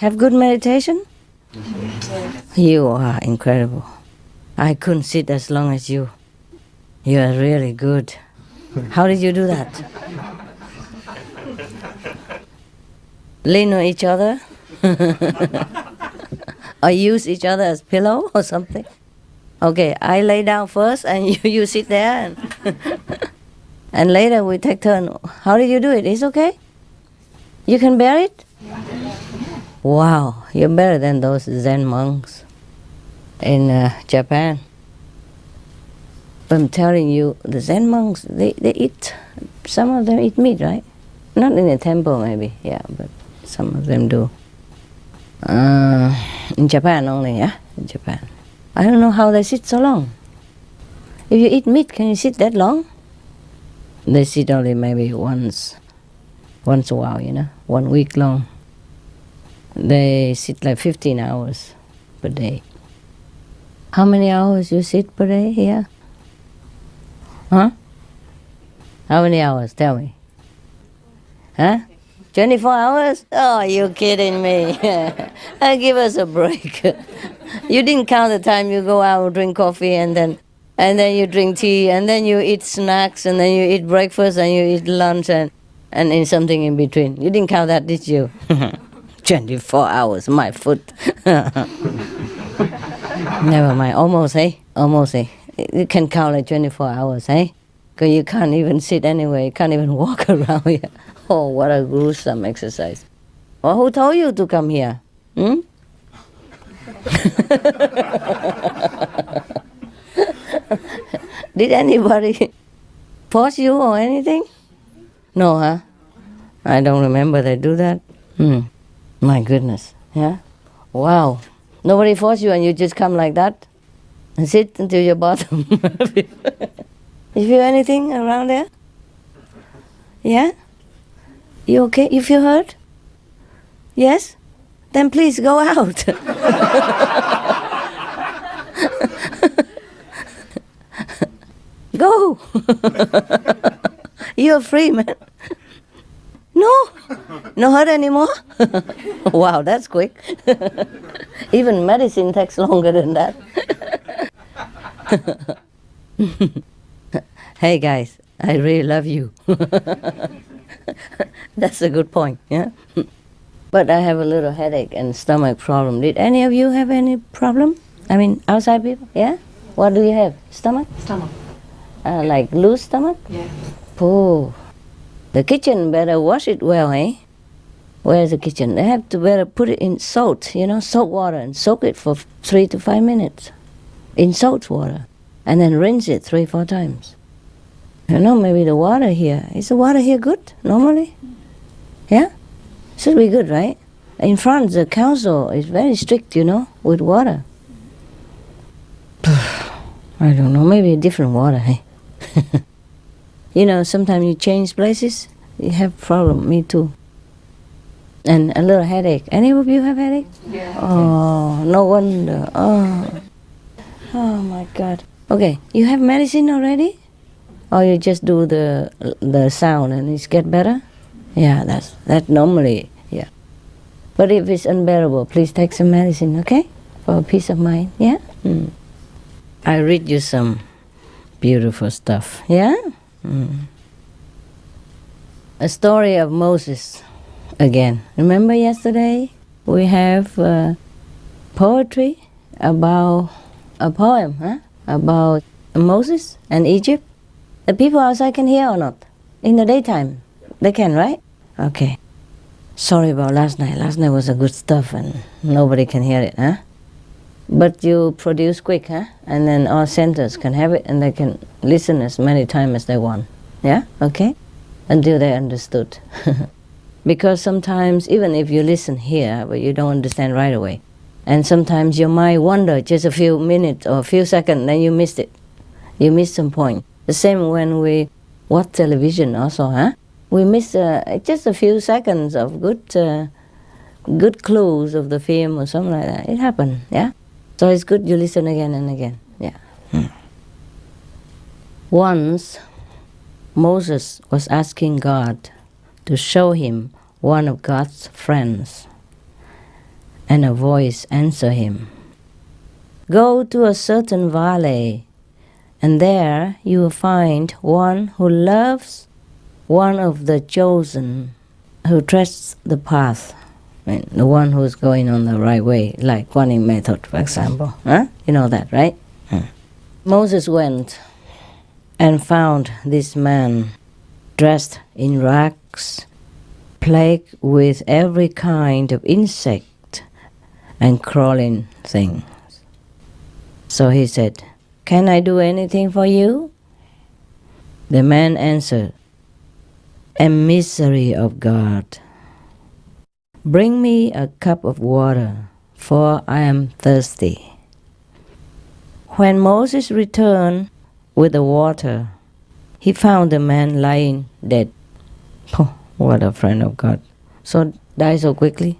Have good meditation? You are incredible. I couldn't sit as long as you. You are really good. How did you do that? Lean on each other? Or use each other as pillow or something? Okay, I lay down first and you sit there and later we take turn. How did you do it? It's okay? You can bear it? Wow, you're better than those Zen monks in Japan. I'm telling you, the Zen monks, they eat, some of them eat meat, right? Not in a temple maybe, yeah, but some of them do. In Japan only, yeah? In Japan. I don't know how they sit so long. If you eat meat, can you sit that long? They sit only maybe once a while, 1 week long. They sit like 15 hours per day. How many hours you sit per day here? Huh? How many hours? Tell me. Huh? 24 hours? Oh, you're kidding me. Give us a break. You didn't count the time you go out and drink coffee and then you drink tea and then you eat snacks and then you eat breakfast and you eat lunch and in something in between. You didn't count that, did you? 24 hours, my foot. Never mind, almost, eh? Almost, eh? You can count like 24 hours, eh? Because you can't even sit anyway, you can't even walk around here. Oh, what a gruesome exercise. Well, who told you to come here? Hmm? Did anybody force you or anything? No, huh? I don't remember they do that. My goodness, yeah? Wow. Nobody forced you and you just come like that? And sit until your bottom. You feel anything around there? Yeah? You okay? You feel hurt? Yes? Then please go out. Go. You're free, man. No? No hurt anymore? Wow, that's quick. Even medicine takes longer than that. Hey guys, I really love you. That's a good point, yeah? But I have a little headache and stomach problem. Did any of you have any problem? I mean, outside people, yeah? What do you have? Stomach? Stomach. Like loose stomach? Yeah. Oh, the kitchen better wash it well, eh? Where's the kitchen? They have to better put it in salt, salt water and soak it for 3 to 5 minutes in salt water and then rinse it 3-4 times. Maybe the water here, is the water here good normally? Yeah? Should be good, right? In France, the council is very strict, with water. I don't know, maybe a different water, eh? Sometimes you change places, you have problem, me too. And a little headache. Any of you have headache? Yeah. Oh, no wonder. Oh my God. Okay, you have medicine already? Or you just do the sound and it's get better? Yeah, that normally, yeah. But if it's unbearable, please take some medicine, okay? For peace of mind, yeah? I read you some beautiful stuff, yeah? A story of Moses again. Remember yesterday we have poetry about a poem, about Moses and Egypt. The people outside can hear or not? In the daytime? They can, right? Okay. Sorry about last night. Last night was a good stuff and nobody can hear it, huh? But you produce quick, huh? And then all centers can have it and they can listen as many times as they want. Yeah? Okay? Until they understood. Because sometimes, even if you listen here, but you don't understand right away, and sometimes your mind wander just a few minutes or a few seconds, then you missed it. You missed some point. The same when we watch television also, huh? We miss just a few seconds of good clues of the film or something like that. It happened, yeah? So it's good you listen again and again, yeah. Once, Moses was asking God to show him one of God's friends. And a voice answered him, "Go to a certain valley, and there you will find one who loves one of the chosen, who treads the path." I mean, the one who's going on the right way, like Kuan Yin method, for example. Huh? You know that, right? Moses went and found this man dressed in rags, plagued with every kind of insect and crawling thing. So he said, "Can I do anything for you?" The man answered, "Emissary of God, bring me a cup of water, for I am thirsty." When Moses returned with the water, he found the man lying dead. Oh, what a friend of God. So die so quickly.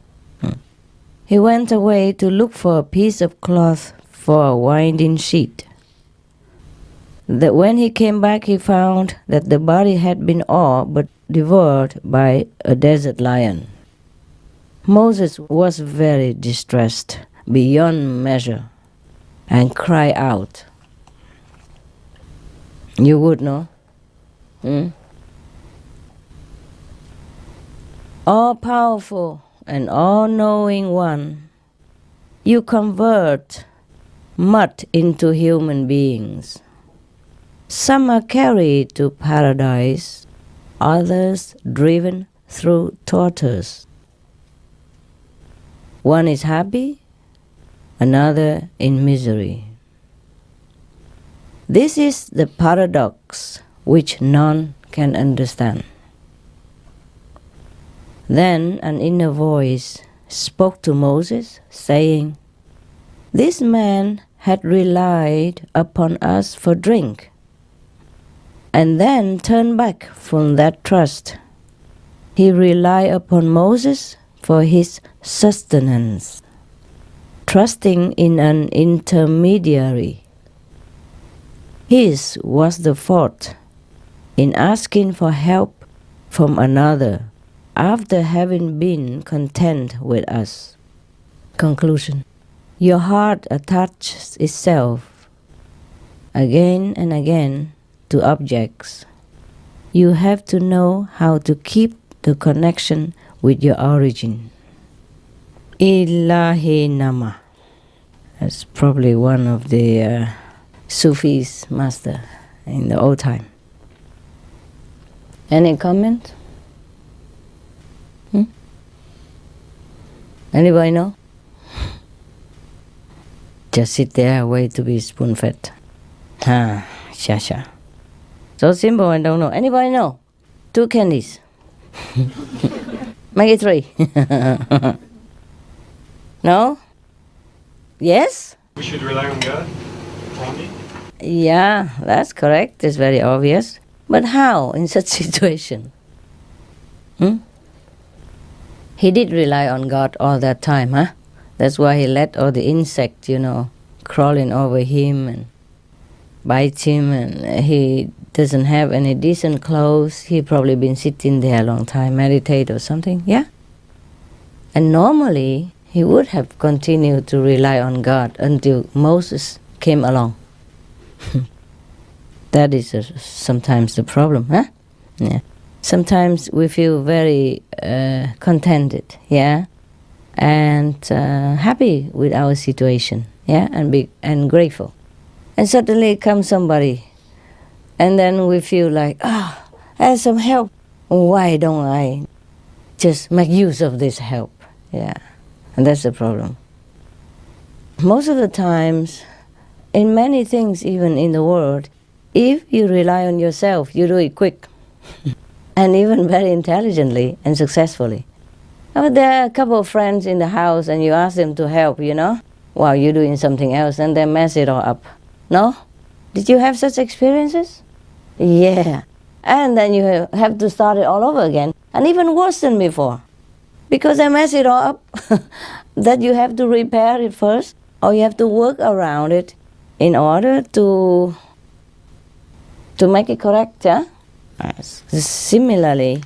He went away to look for a piece of cloth for a winding sheet. That when he came back, he found that the body had been all but devoured by a desert lion. Moses was very distressed beyond measure and cried out. You would know. All-powerful and all-knowing one, you convert mud into human beings. Some are carried to paradise, others driven through tortures. One is happy, another in misery. This is the paradox which none can understand. Then an inner voice spoke to Moses, saying, "This man had relied upon us for drink, and then turned back from that trust. He relied upon Moses for his sustenance, trusting in an intermediary. His was the fault in asking for help from another after having been content with us." Conclusion. Your heart attaches itself again and again to objects. You have to know how to keep the connection with your origin. Ilahi Nama. That's probably one of the Sufis master in the old time. Any comment? Anybody know? Just sit there, wait to be spoon-fed. Sha. So simple, I don't know. Anybody know? 2 candies. Make it 3. No? Yes? We should rely on God only? Yeah, that's correct. It's very obvious. But how in such situation? He did rely on God all that time, huh? That's why he let all the insects, crawling over him and bite him, and he doesn't have any decent clothes. He probably been sitting there a long time, meditate or something, yeah? And normally, he would have continued to rely on God until Moses came along. That is sometimes the problem, huh? Yeah. Sometimes we feel very contented, yeah, and happy with our situation, yeah, and grateful. And suddenly comes somebody, and then we feel like, I have some help. Why don't I just make use of this help? Yeah, and that's the problem. Most of the times, in many things, even in the world, if you rely on yourself, you do it quick. And even very intelligently and successfully. But there are a couple of friends in the house and you ask them to help, while you're doing something else, and they mess it all up. No? Did you have such experiences? Yeah. And then you have to start it all over again. And even worse than before. Because they mess it all up. That you have to repair it first, or you have to work around it in order to make it correct, yeah? Similarly,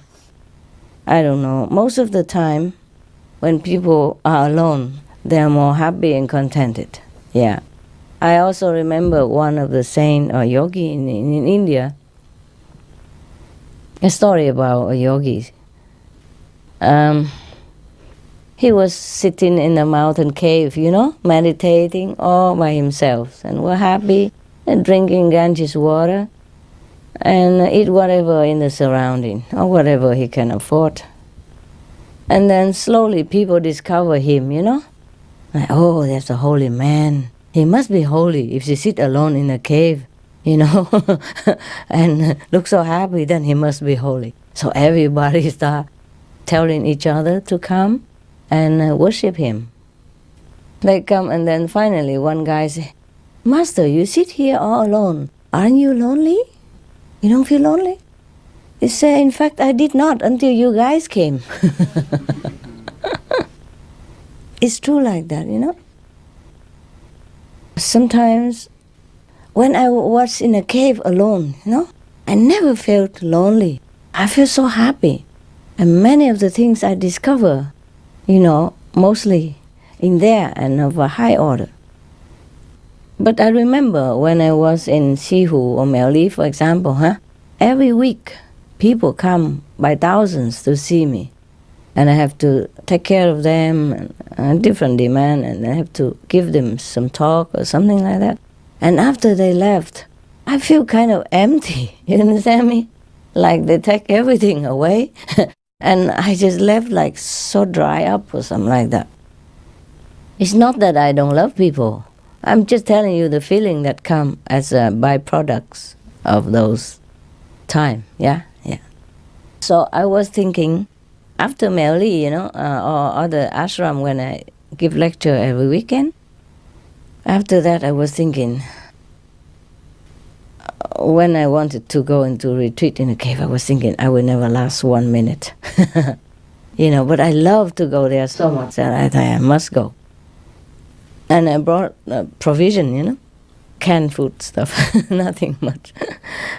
I don't know, most of the time when people are alone, they are more happy and contented. Yeah. I also remember one of the saint or yogi in India, a story about a yogi. He was sitting in a mountain cave, meditating all by himself, and were happy and drinking Ganges water and eat whatever in the surrounding or whatever he can afford. And then slowly people discover him, like, oh, there's a holy man. He must be holy if he sit alone in a cave, and look so happy, then he must be holy. So everybody start telling each other to come and worship him. They come, and then finally one guy says, Master, you sit here all alone. Aren't you lonely? You don't feel lonely? He said, in fact, I did not until you guys came. It's true like that, Sometimes when I was in a cave alone, I never felt lonely. I feel so happy. And many of the things I discover, mostly in there and of a high order. But I remember when I was in Sihu or Meo Ly, for example, every week people come by thousands to see me. And I have to take care of them, and different demand, and I have to give them some talk or something like that. And after they left, I feel kind of empty, you understand me? Like they take everything away, and I just left like so dry up or something like that. It's not that I don't love people. I'm just telling you the feeling that come as byproducts of those time, yeah. So I was thinking, after Meo Ly, or other ashram when I give lecture every weekend, after that I was thinking, when I wanted to go into retreat in a cave, I was thinking I will never last 1 minute. But I love to go there so much that I thought I must go. And I brought provision, canned food stuff, nothing much,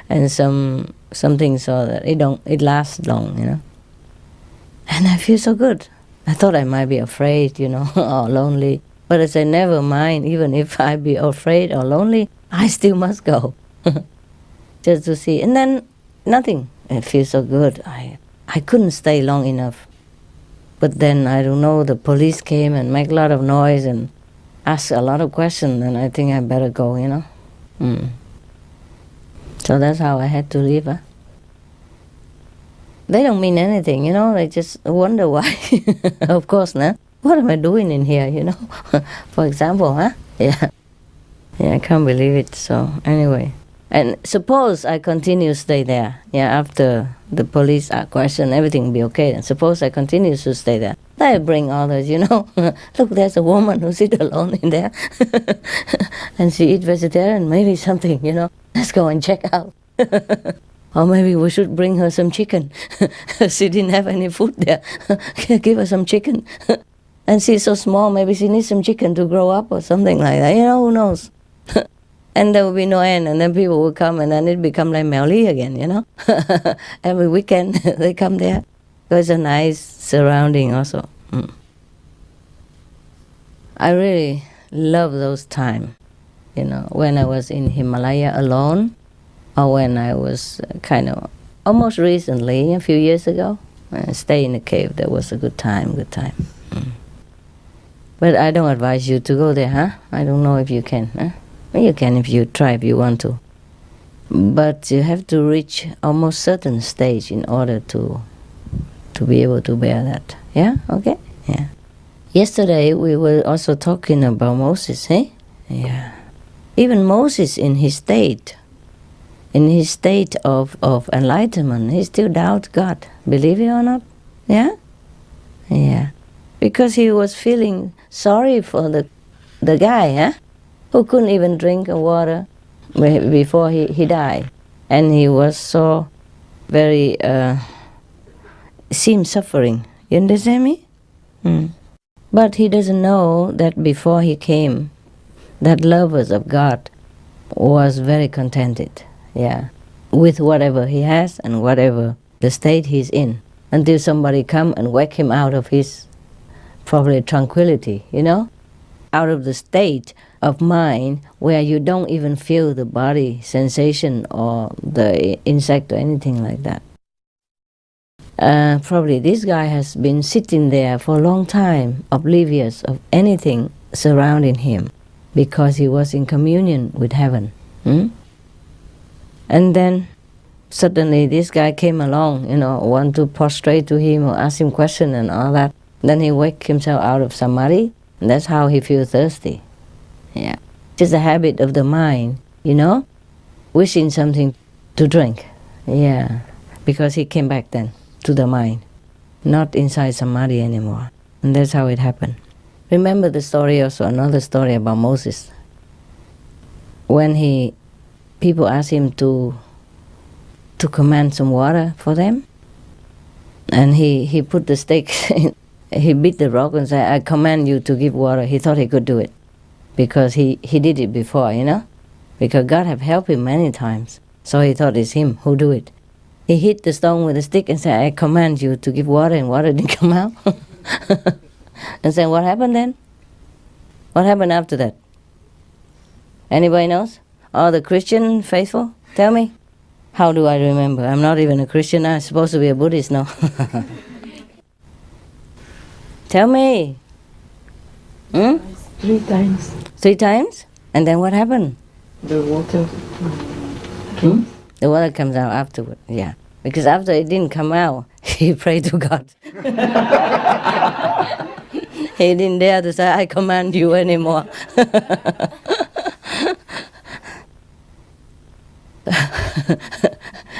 and something so that it lasts long, And I feel so good. I thought I might be afraid, or lonely. But I said, never mind, even if I be afraid or lonely, I still must go. Just to see. And then nothing. It feels so good. I couldn't stay long enough. But then, I don't know, the police came and make a lot of noise and asked a lot of questions, and I think I better go, So that's how I had to leave. They don't mean anything, they just wonder why. Of course, what am I doing in here, For example, Yeah, I can't believe it. So anyway, and suppose I continue to stay there, after the police question, everything will be okay. And suppose I continue to stay there. I bring others, Look, there's a woman who sits alone in there. And she eats vegetarian, maybe something, Let's go and check out. Or maybe we should bring her some chicken. She didn't have any food there. Give her some chicken. And she's so small, maybe she needs some chicken to grow up or something like that. Who knows? And there will be no end. And then people will come, and then it become like Meo Ly again, Every weekend they come there. So it's a nice surrounding also. I really love those times, when I was in Himalaya alone. Or when I was kind of, almost recently, a few years ago, I stayed in a cave. That was a good time. But I don't advise you to go there, I don't know if you can, Well, you can if you try, if you want to. But you have to reach almost certain stage in order to be able to bear that. Yeah? Okay? Yeah. Yesterday we were also talking about Moses, Yeah. Even Moses in his state of enlightenment, he still doubts God. Believe it or not? Yeah? Yeah. Because he was feeling sorry for the guy, who couldn't even drink water before he died. And he was so very, seemed suffering. You understand me? But he doesn't know that before he came, that lovers of God was very contented. Yeah, with whatever he has and whatever the state he's in, until somebody come and wake him out of his probably tranquility, out of the state of mind where you don't even feel the body sensation or the insect or anything like that. Probably this guy has been sitting there for a long time, oblivious of anything surrounding him, because he was in communion with heaven. And then suddenly this guy came along, want to prostrate to him or ask him question and all that. Then he wake himself out of samadhi, and that's how he feels thirsty. Yeah, just a habit of the mind, wishing something to drink. Yeah, because he came back then to the mind, not inside samadhi anymore. And that's how it happened. Remember the story also, another story about Moses. When people asked him to command some water for them, and he put the stick, he beat the rock and said, I command you to give water. He thought he could do it, because he did it before, because God have helped him many times. So he thought it's him who do it. He hit the stone with a stick and said, I command you to give water, and water didn't come out. And then what happened then? What happened after that? Anybody knows? Oh, the Christian faithful? Tell me. How do I remember? I'm not even a Christian. I'm supposed to be a Buddhist now. Tell me. 3 times. 3 times? And then what happened? The water The water comes out afterward, yeah. Because after it didn't come out, he prayed to God. He didn't dare to say, I command you anymore.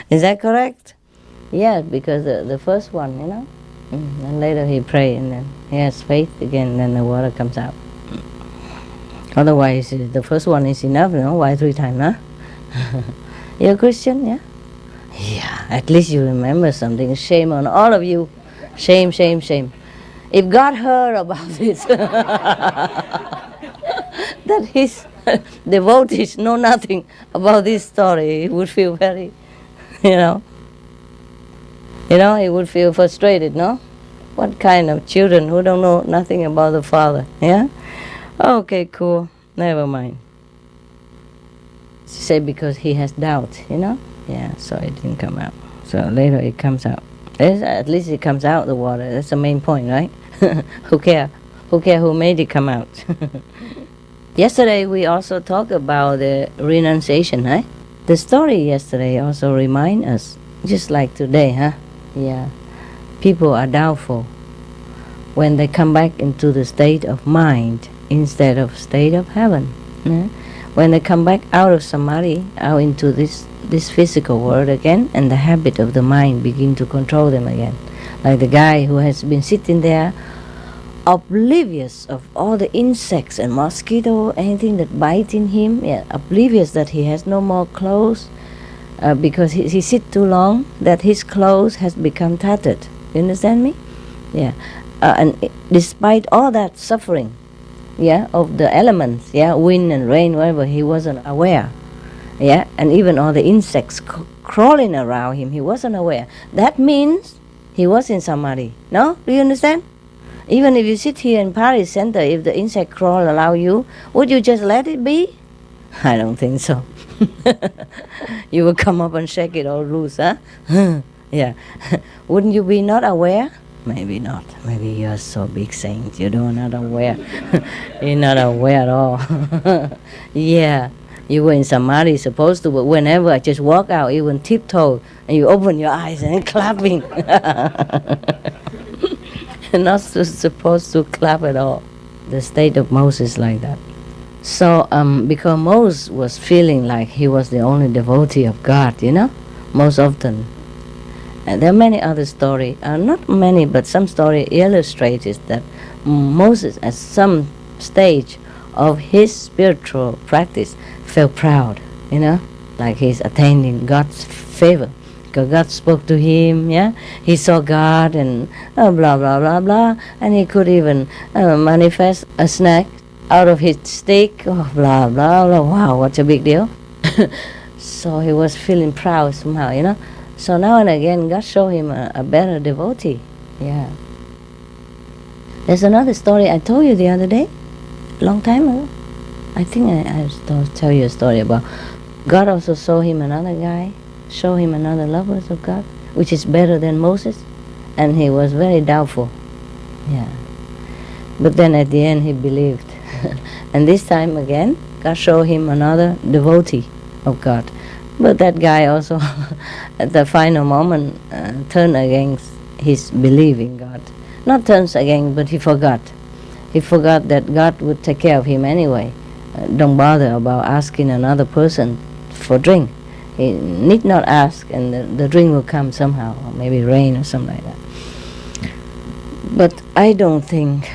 Is that correct? Yeah, because the first one, And later he prayed, and then he has faith again, and then the water comes out. Otherwise, the first one is enough, Why 3 times, huh? You're a Christian, yeah? Yeah, at least you remember something. Shame on all of you. Shame, shame, shame. If God heard about this, that his devotees know nothing about this story, he would feel very, he would feel frustrated, no? What kind of children who don't know nothing about the Father, yeah? Okay, cool, never mind. She said because he has doubt, Yeah, so it didn't come out. So later it comes out. At least it comes out, the water. That's the main point, right? Who care? Who care who made it come out? Yesterday we also talked about the renunciation, right? The story yesterday also remind us, just like today, huh? Yeah. People are doubtful when they come back into the state of mind instead of state of heaven. When they come back out of samadhi, out into this physical world again, and the habit of the mind begin to control them again. Like the guy who has been sitting there oblivious of all the insects and mosquito, anything that biting him, oblivious that he has no more clothes, because he sit too long, that his clothes has become tattered. You understand me? Yeah. And despite all that suffering, of the elements, wind and rain, whatever, he wasn't aware. And even all the insects crawling around him, he wasn't aware. That means he was in samadhi. No? Do you understand? Even if you sit here in Paris Center, if the insect crawl around you, would you just let it be? I don't think so. You will come up and shake it all loose, huh? Yeah. Wouldn't you be not aware? Maybe not. Maybe you're so big saint, you don't not aware. You're not aware at all. Yeah. You were in samadhi, supposed to, but whenever I just walk out, even tiptoe, and you open your eyes and clapping. You're not supposed to clap at all. The state of Moses like that. So, because Moses was feeling like he was the only devotee of God, most often. And there are many other stories, not many, but some story illustrates that Moses, at some stage of his spiritual practice, felt proud, like he's attaining God's favor. Because God spoke to him, he saw God and blah, blah, blah, blah, and he could even manifest a snake out of his stick, blah, blah, blah, wow, what's a big deal? So he was feeling proud somehow, So now and again, God showed him a better devotee, There's another story I told you the other day long time ago. I think I tell you a story about God also saw him another guy, show him another lovers of God, which is better than Moses, and he was very doubtful. Yeah. But then at the end he believed. And this time again, God showed him another devotee of God. But that guy also, at the final moment, turned against his belief in God. Not turns against, but he forgot. He forgot that God would take care of him anyway. Don't bother about asking another person for drink. He need not ask, and the drink will come somehow, or maybe rain or something like that. But I don't think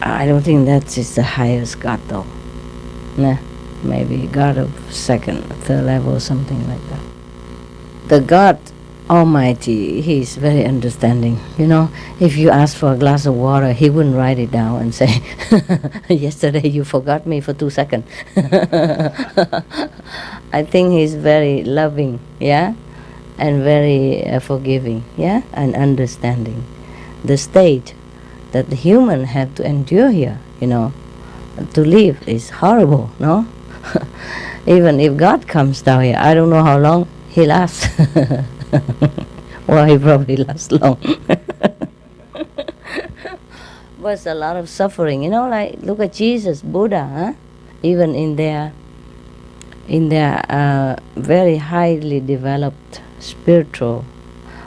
that is the highest God though. Nah, maybe God of second, third level or something like that. The God Almighty, He is very understanding. You know, if you ask for a glass of water, He wouldn't write it down and say, yesterday you forgot me for 2 seconds. I think He's very loving, yeah, and very forgiving, yeah, and understanding. The state that the human have to endure here, you know, to live is horrible, no? Even if God comes down here, I don't know how long He lasts. Well, He probably lasts long. But it's a lot of suffering, you know, like look at Jesus, Buddha, huh? Even in their very highly developed spiritual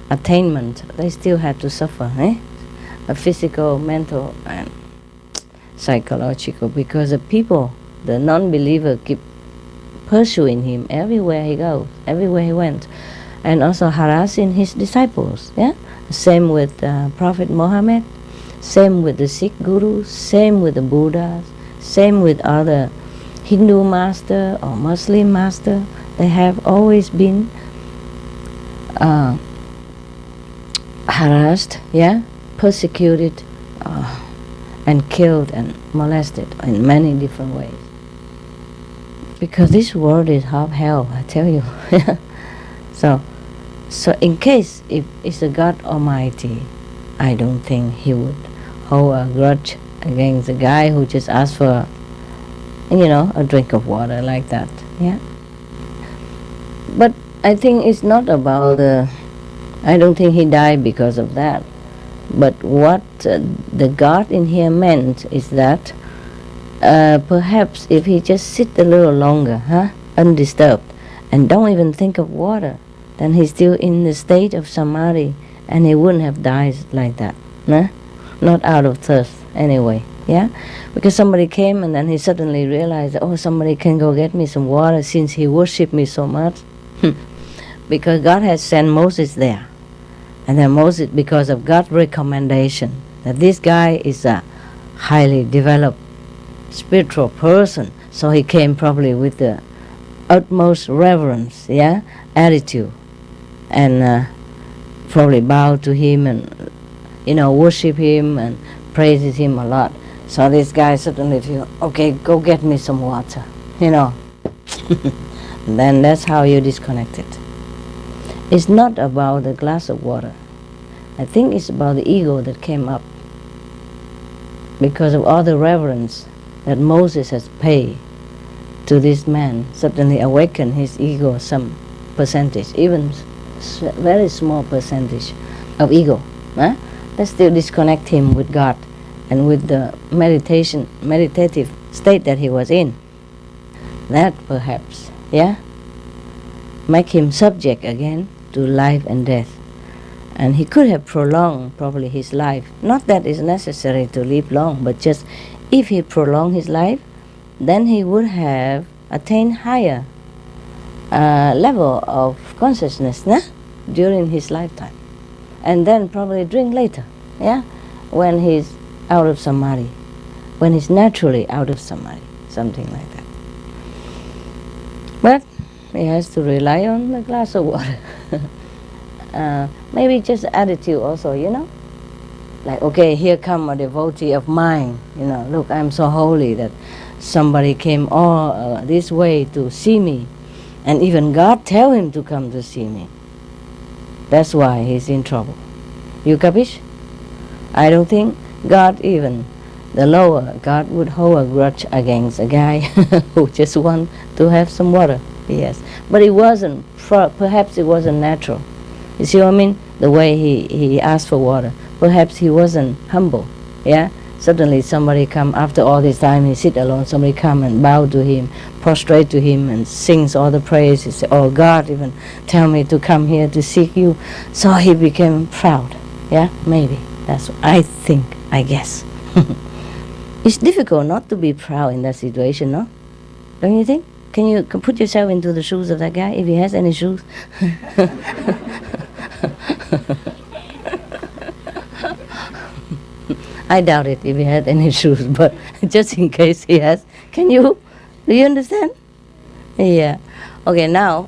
attainment, they still had to suffer, eh? A physical, mental, and psychological, because the people, the non-believer, keep pursuing him everywhere he goes, everywhere he went, and also harassing his disciples. Yeah, same with Prophet Muhammad, same with the Sikh gurus, same with the Buddhas, same with other Hindu master or Muslim master. They have always been harassed, yeah, persecuted, and killed and molested in many different ways. Because this world is half hell, I tell you. So in case if it's a God Almighty, I don't think He would hold a grudge against the guy who just asked for, you know, a drink of water like that. Yeah. But I think it's not about I don't think he died because of that. But what the God in here meant is that perhaps if he just sit a little longer, undisturbed, and don't even think of water, then he's still in the state of samadhi, and he wouldn't have died like that, not out of thirst anyway, yeah? Because somebody came and then he suddenly realized, oh, somebody can go get me some water since he worshipped me so much. Because God had sent Moses there. And then Moses, because of God's recommendation, that this guy is a highly developed spiritual person, so he came probably with the utmost reverence, yeah, attitude, and probably bowed to him and, you know, worship him and praises him a lot. So this guy suddenly feel, okay, go get me some water, you know. Then that's how you disconnect it. It's not about the glass of water. I think it's about the ego that came up because of all the reverence that Moses has paid to this man. Suddenly awakened his ego some percentage, even very small percentage of ego. That still disconnect him with God and with the meditative state that he was in. That perhaps, yeah, make him subject again to life and death. And he could have prolonged probably his life. Not that it's necessary to live long, but just if he prolonged his life, then he would have attained higher level of consciousness during his lifetime. And then probably drink later, yeah, when he's out of samadhi, when he's naturally out of samadhi, something like that. But he has to rely on the glass of water. Maybe just attitude also, you know. Like, okay, here come a devotee of mine, you know, look, I'm so holy that somebody came all this way to see me. And even God tell him to come to see me. That's why he's in trouble. You capish? I don't think God even the lower, God would hold a grudge against a guy who just want to have some water. Yes, but it wasn't. Perhaps it wasn't natural. You see what I mean? The way he asked for water. Perhaps he wasn't humble. Yeah. Suddenly somebody come after all this time. He sit alone. Somebody come and bow to him, prostrate to him, and sings all the praise. He say, "Oh God, even tell me to come here to seek you." So he became proud. Yeah, maybe that's what I think. I guess. It's difficult not to be proud in that situation, no? Don't you think? Can you put yourself into the shoes of that guy if he has any shoes? I doubt it if he had any shoes, but just in case he has, do you understand? Yeah. Okay, now,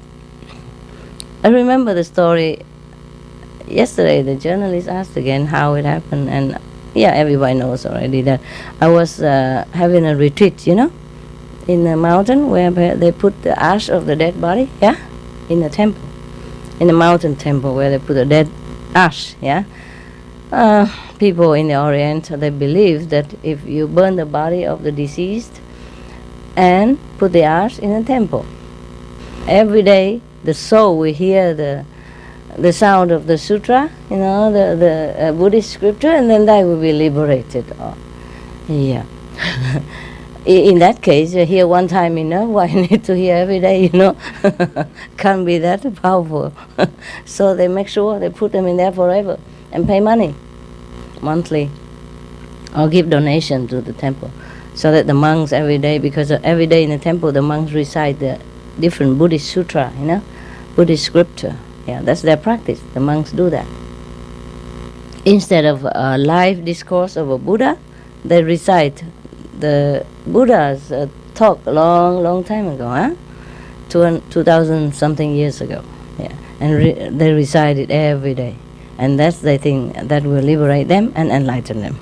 I remember the story yesterday. The journalist asked again how it happened, and yeah, everybody knows already that I was having a retreat, in the mountain where they put the ash of the dead body, yeah, in a temple, in a mountain temple where they put a dead ash, yeah. People in the Orient, they believe that if you burn the body of the deceased and put the ash in a temple, every day the soul will hear the sound of the sutra, the Buddhist scripture, and then they will be liberated. Yeah. In that case, you hear one time enough. Why need to hear every day? Can't be that powerful. So they make sure they put them in there forever and pay money monthly or give donation to the temple, so that the monks every day, because every day in the temple the monks recite the different Buddhist sutra, Buddhist scripture. Yeah, that's their practice. The monks do that. Instead of a live discourse of a Buddha, they recite the Buddha's talk long time ago, 2,000 something years ago. Yeah, and they recite it every day, and that's the thing that will liberate them and enlighten them.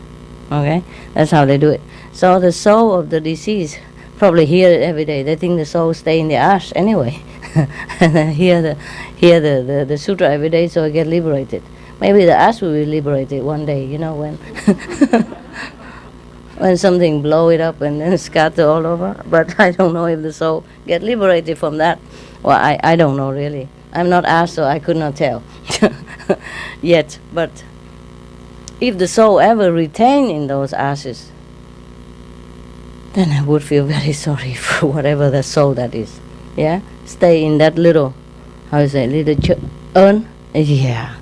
Okay, that's how they do it. So the soul of the deceased probably hear it every day. They think the soul stay in the ash anyway, and then hear the sutra every day, so I get liberated. Maybe the ash will be liberated one day. When. When something blow it up and then scatter all over. But I don't know if the soul get liberated from that. Well, I don't know really. I'm not asked, so I could not tell yet. But if the soul ever retain in those ashes, then I would feel very sorry for whatever the soul that is. Yeah, stay in that little, urn. Yeah.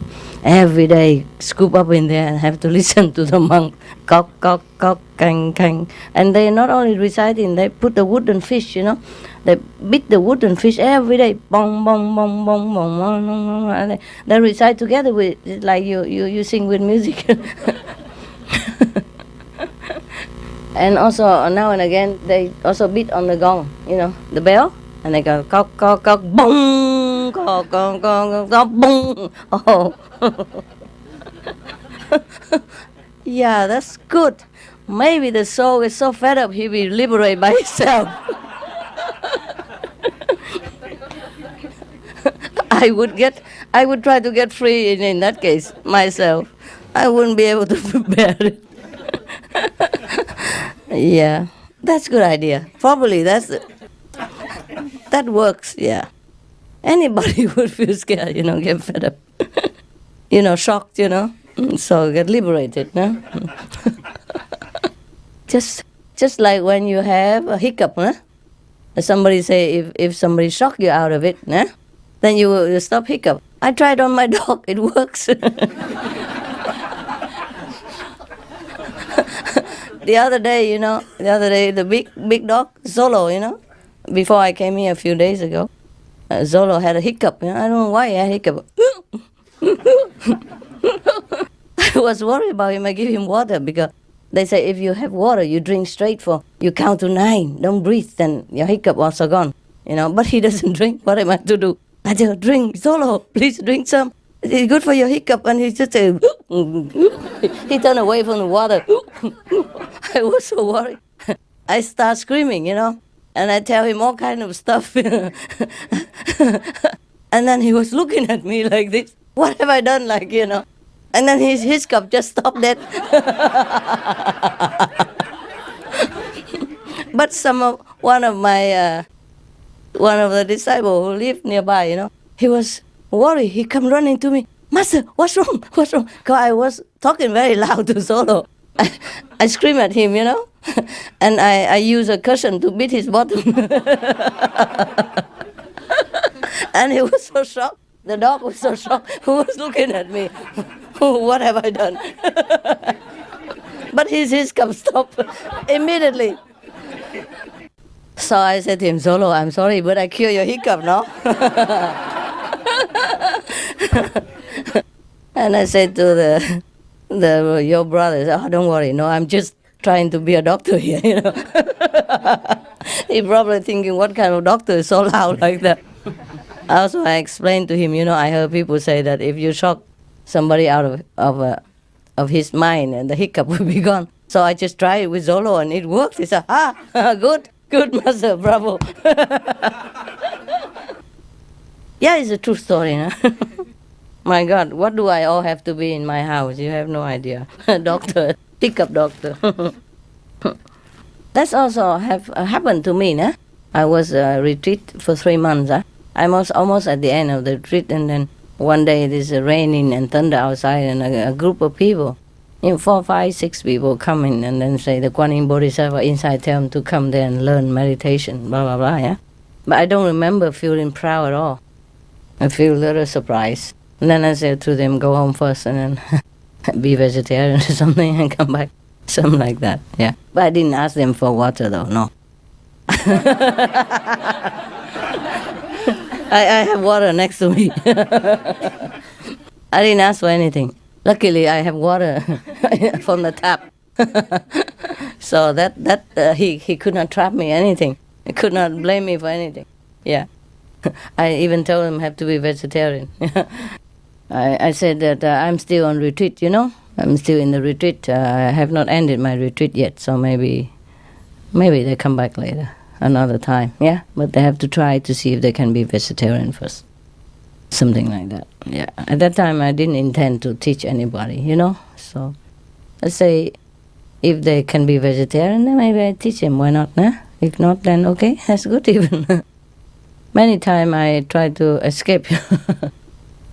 Every day, scoop up in there and have to listen to the monk, cock, cock, cock, kang, kang. And they not only reciting, they put the wooden fish, They beat the wooden fish every day, bong, bong, bong, bong, bong, bong, bong, bong. And they recite together with, it's like you sing with music. And also, now and again, they also beat on the gong, the bell. And they go, cock, cock, cock, boom, cock, cock, cock, cock, boom. Oh. Yeah, that's good. Maybe the soul is so fed up, he will liberate by himself. I would try to get free in that case, myself. I wouldn't be able to bear it. Yeah, that's a good idea. Probably that works, yeah. Anybody would feel scared, get fed up. Shocked, so get liberated, no? Just like when you have a hiccup, huh? Somebody say if somebody shock you out of it, huh? Then you stop hiccup. I tried on my dog, it works. The other day, the big dog, Zolo, before I came here a few days ago, Zolo had a hiccup. I don't know why he had a hiccup. I was worried about him. I give him water because they say if you have water, you drink straight you count to 9. Don't breathe, then your hiccup also gone. But he doesn't drink. What am I to do? I tell, drink, Zolo, please drink some. It's good for your hiccup. And he just he turned away from the water. I was so worried. I start screaming, and I tell him all kind of stuff. And then he was looking at me like this. What have I done, And then his cup just stopped dead. But one of the disciples who lived nearby, he was worried. He come running to me, Master, what's wrong? What's wrong? Because I was talking very loud to Solo. I scream at him, and I use a cushion to beat his bottom. And he was so shocked. The dog was so shocked. He was looking at me. What have I done? But his hiccup stopped immediately. So I said to him, Solo, I'm sorry, but I cure your hiccup, no? And I said to your brothers, oh, don't worry, no, I'm just trying to be a doctor here, He probably thinking, what kind of doctor is so loud like that? Also, I explained to him, I heard people say that if you shock somebody out of his mind, and the hiccup will be gone. So I just tried it with Zolo, and it worked. He said, good, Master, bravo. Yeah, it's a true story, My God, what do I all have to be in my house? You have no idea. Doctor, hiccup doctor. That's also happened to me, I was retreat for 3 months, I was almost at the end of the retreat, and then one day it is raining and thunder outside, and a group of people, 4, 5, 6 people come in and then say the Kuan Yin Bodhisattva inside tell them to come there and learn meditation, blah, blah, blah, yeah? But I don't remember feeling proud at all. I feel a little surprised. And then I said to them, go home first and then be vegetarian or something and come back. Something like that, yeah. But I didn't ask them for water though, no. I have water next to me. I didn't ask for anything. Luckily, I have water from the tap. So he could not trap me anything. He could not blame me for anything. Yeah. I even told him I have to be vegetarian. I said that I'm still on retreat, I'm still in the retreat. I have not ended my retreat yet, so maybe they come back later. Another time, yeah? But they have to try to see if they can be vegetarian first. Something like that, yeah. At that time, I didn't intend to teach anybody, So, let's say, if they can be vegetarian, then maybe I teach them, why not, If not, then okay, that's good even. Many times I tried to escape.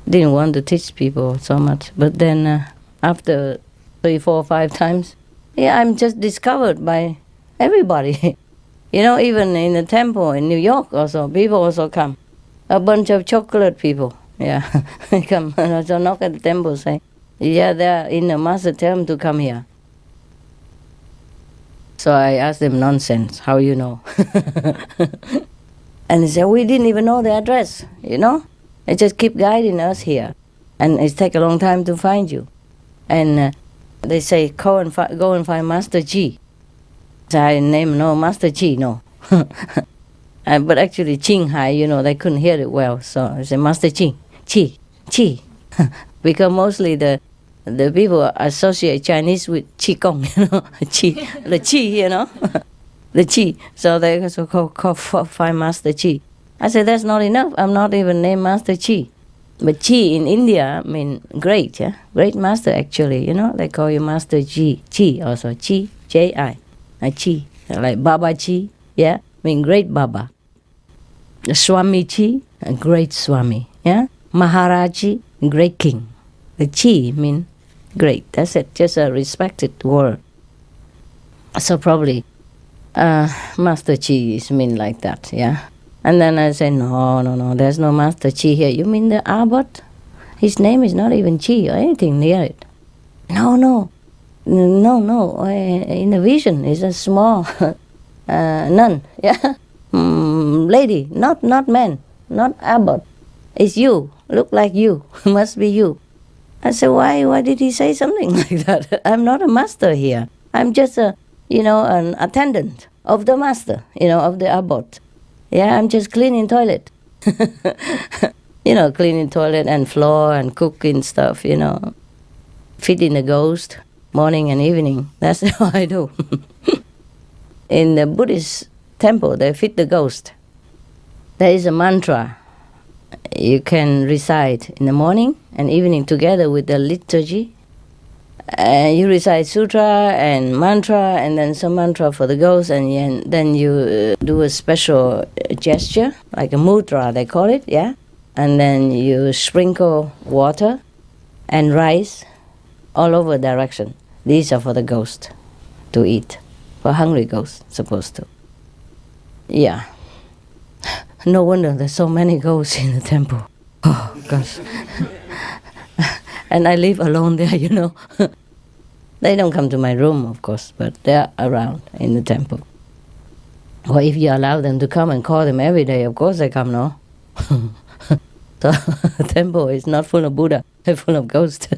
Didn't want to teach people so much. But then, after 3, 4, 5 times, I'm just discovered by everybody. Even in the temple in New York also, people also come. A bunch of chocolate people, yeah. They come and also knock at the temple say, yeah, they're in the master, tell them to come here. So I asked them, nonsense, how you know? And they said, we didn't even know the address, They just keep guiding us here. And it takes a long time to find you. And they say, go and find Master G. So I named Master Chi, no. But actually, Ching Hai, they couldn't hear it well. So I said, Master Chi. Because mostly the people associate Chinese with Qigong, Qi, the Qi, the Qi. So they also call find Master Chi. I said, that's not enough. I'm not even named Master Chi. But Chi in India mean great, yeah? Great master, actually, They call you Master Chi. Chi also, Chi, J-I. Chi, like Baba Chi, yeah, mean great Baba. Swami Chi, a great Swami, yeah. Maharaji, great king. The Chi mean great. That's it, just a respected word. So probably Master Chi is mean like that, yeah. And then I say, no, there's no Master Chi here. You mean the abbot? His name is not even Chi or anything near it. No. In the vision is a small nun, yeah, lady, not man, not abbot. It's you, look like you, must be you. I said, why did he say something like that? I'm not a master here. I'm just an attendant of the master, of the abbot. Yeah, I'm just cleaning toilet. Cleaning toilet and floor and cooking stuff, feeding the ghost. Morning and evening. That's how I do. In the Buddhist temple, they feed the ghost. There is a mantra you can recite in the morning and evening together with the liturgy. You recite sutra and mantra, and then some mantra for the ghost, and then you do a special gesture, like a mudra, they call it, yeah? And then you sprinkle water and rice all over direction. These are for the ghost to eat, for hungry ghosts, supposed to. Yeah. No wonder there's so many ghosts in the temple. Oh, gosh. And I live alone there, you know. They don't come to my room, of course, but they're around in the temple. Or if you allow them to come and call them every day, of course they come, no? So the temple is not full of Buddha, it's full of ghosts.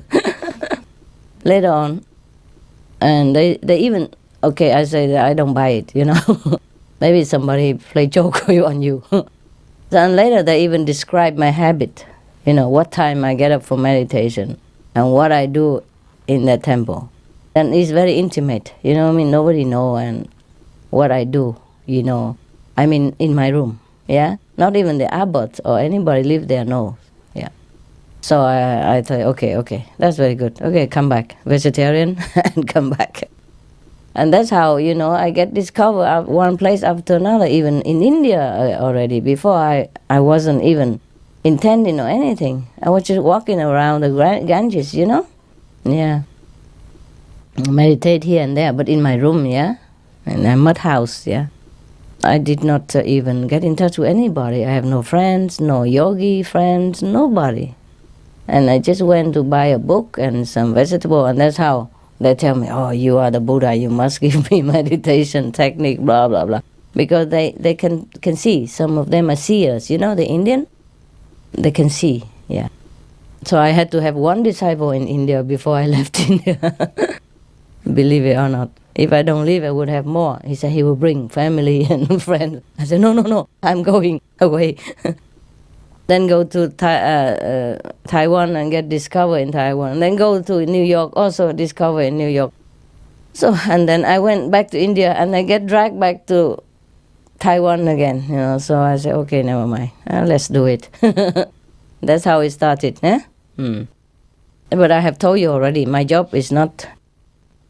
Later on, and they even, okay, I say that I don't buy it, you know. Maybe somebody play joke on you. Then later they even describe my habit, you know, what time I get up for meditation and what I do in the temple. And it's very intimate, you know what I mean? Nobody know and what I do, you know. I mean, in my room, yeah? Not even the abbot or anybody live there knows, yeah. So I thought, okay, that's very good. Okay, come back, vegetarian, and come back. And that's how, you know, I get discovered one place after another, even in India already. Before I wasn't even intending or anything. I was just walking around the Ganges, you know? Yeah. Meditate here and there, but in my room, yeah? In a mud house, yeah? I did not even get in touch with anybody. I have no friends, no yogi friends, nobody. And I just went to buy a book and some vegetable, and that's how they tell me, oh, you are the Buddha, you must give me meditation technique, blah, blah, blah. Because they can see. Some of them are seers, you know, the Indian? They can see, yeah. So I had to have one disciple in India before I left India. Believe it or not. If I don't leave, I would have more. He said he will bring family and friends. I said, no, I'm going away. Then go to Taiwan and get discovered in Taiwan. Then go to New York, also discover in New York. So, and then I went back to India and I get dragged back to Taiwan again, you know. So I said, okay, never mind. Let's do it. That's how it started, eh? But I have told you already, my job is not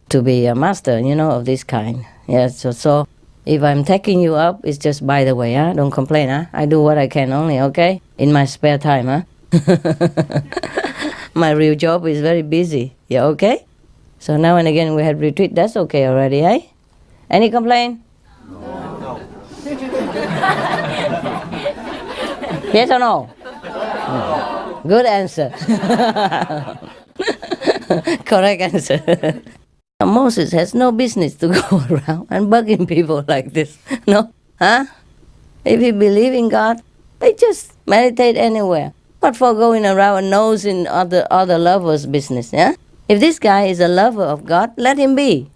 to be a master, you know, of this kind. Yes, so if I'm taking you up, it's just by the way, huh? Don't complain, huh? I do what I can only, okay? In my spare time, huh? My real job is very busy. Yeah, okay? So now and again we have retreat, that's okay already, eh? Any complaint? No. Yes or no? No. Good answer. Correct answer. Moses has no business to go around and bugging people like this, no? Huh? If you believe in God, they just meditate anywhere. What for going around and nosing other lovers' business, yeah? If this guy is a lover of God, let him be.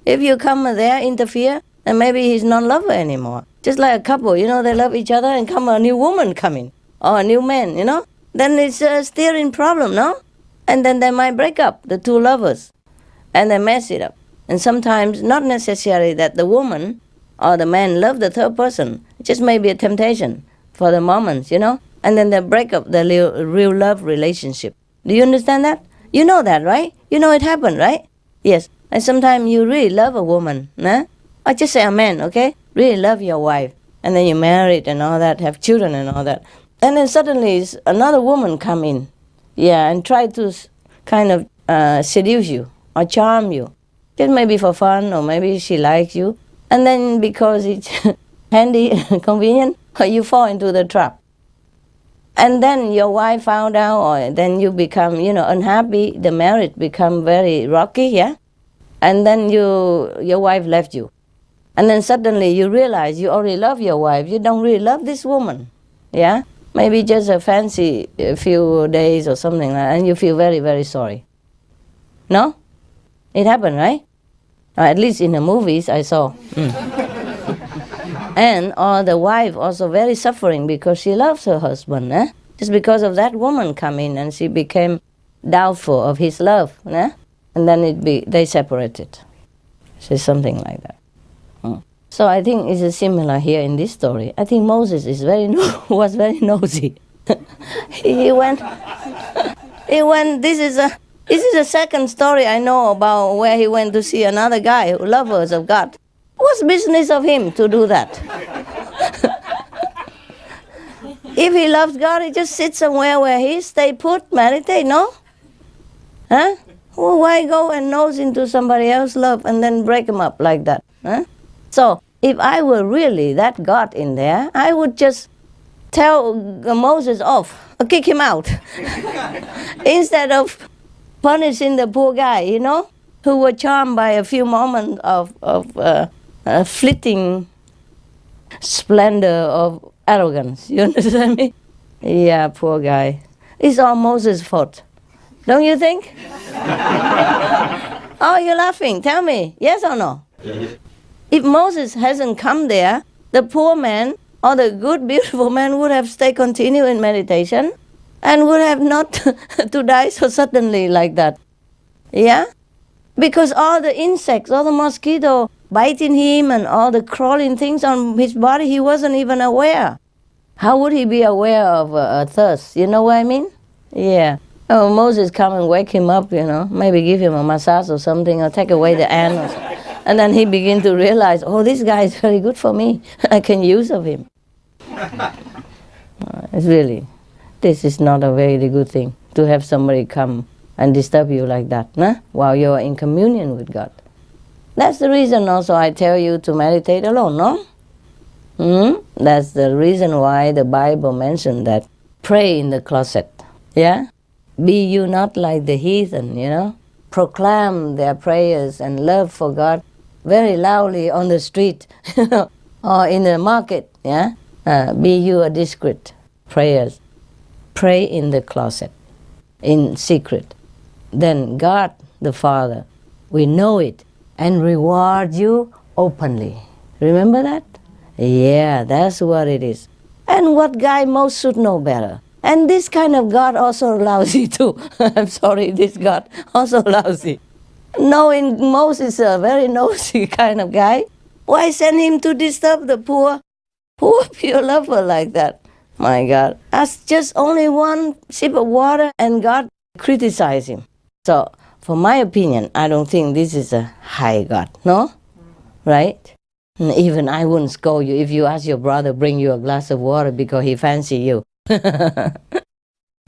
If you come there, interfere, then maybe he's not lover anymore. Just like a couple, you know, they love each other and come a new woman coming, or a new man, you know? Then it's a steering problem, no? And then they might break up, the two lovers. And they mess it up. And sometimes not necessarily that the woman or the man love the third person. It just may be a temptation for the moments, you know? And then they break up the real love relationship. Do you understand that? You know that, right? You know it happened, right? Yes. And sometimes you really love a woman, nah? Or just say a man, okay? Really love your wife. And then you married and all that, have children and all that. And then suddenly another woman come in, yeah, and try to kind of seduce you or charm you. Just maybe for fun, or maybe she likes you. And then because it's handy, convenient, you fall into the trap. And then your wife found out, or then you become, you know, unhappy. The marriage become very rocky, yeah? And then your wife left you. And then suddenly you realize you already love your wife. You don't really love this woman, yeah? Maybe just a fancy a few days or something like that, and you feel very, very sorry. No? It happened, right? Or at least in the movies I saw. And the wife also very suffering because she loves her husband, eh? Just because of that woman come in and she became doubtful of his love, eh? And then they separated. So something like that. So I think it's similar here in this story. I think Moses is was very nosy. he went, this is This is the second story I know about where he went to see another guy who lovers of God. What's business of him to do that? If he loves God, he just sits somewhere where he stay put, meditate, no? Huh? Well, why go and nose into somebody else's love and then break them up like that? Huh? So, if I were really that God in there, I would just tell Moses off, or kick him out, instead of punishing the poor guy, who were charmed by a few moments of fleeting splendor of arrogance. You understand me? Yeah, poor guy. It's all Moses' fault. Don't you think? Oh, you're laughing. Tell me, yes or no? If Moses hasn't come there, the poor man or the good, beautiful man would have stayed continue in meditation and would have not to die so suddenly like that. Yeah? Because all the insects, all the mosquito biting him and all the crawling things on his body, he wasn't even aware. How would he be aware of a thirst? You know what I mean? Yeah. Oh, Moses come and wake him up, maybe give him a massage or something, or take away the ant or something. And then he begin to realize, oh, this guy is very good for me. I can use of him. It's really, this is not a very good thing to have somebody come and disturb you like that, while you're in communion with God. That's the reason also I tell you to meditate alone, no? That's the reason why the Bible mentioned that pray in the closet, yeah? Be you not like the heathen, proclaim their prayers and love for God very loudly on the street or in the market, yeah? Be you a discreet prayers. Pray in the closet, in secret. Then God, the Father, will know it and reward you openly. Remember that? Yeah, that's what it is. And what guy most should know better? And this kind of God also lousy too. I'm sorry, this God also lousy. Knowing Moses is a very nosy kind of guy, why send him to disturb the poor pure lover like that? My God, that's just only one sip of water and God criticized him. So, for my opinion, I don't think this is a high God, no? Right? And even I wouldn't scold you if you ask your brother bring you a glass of water because he fancy you.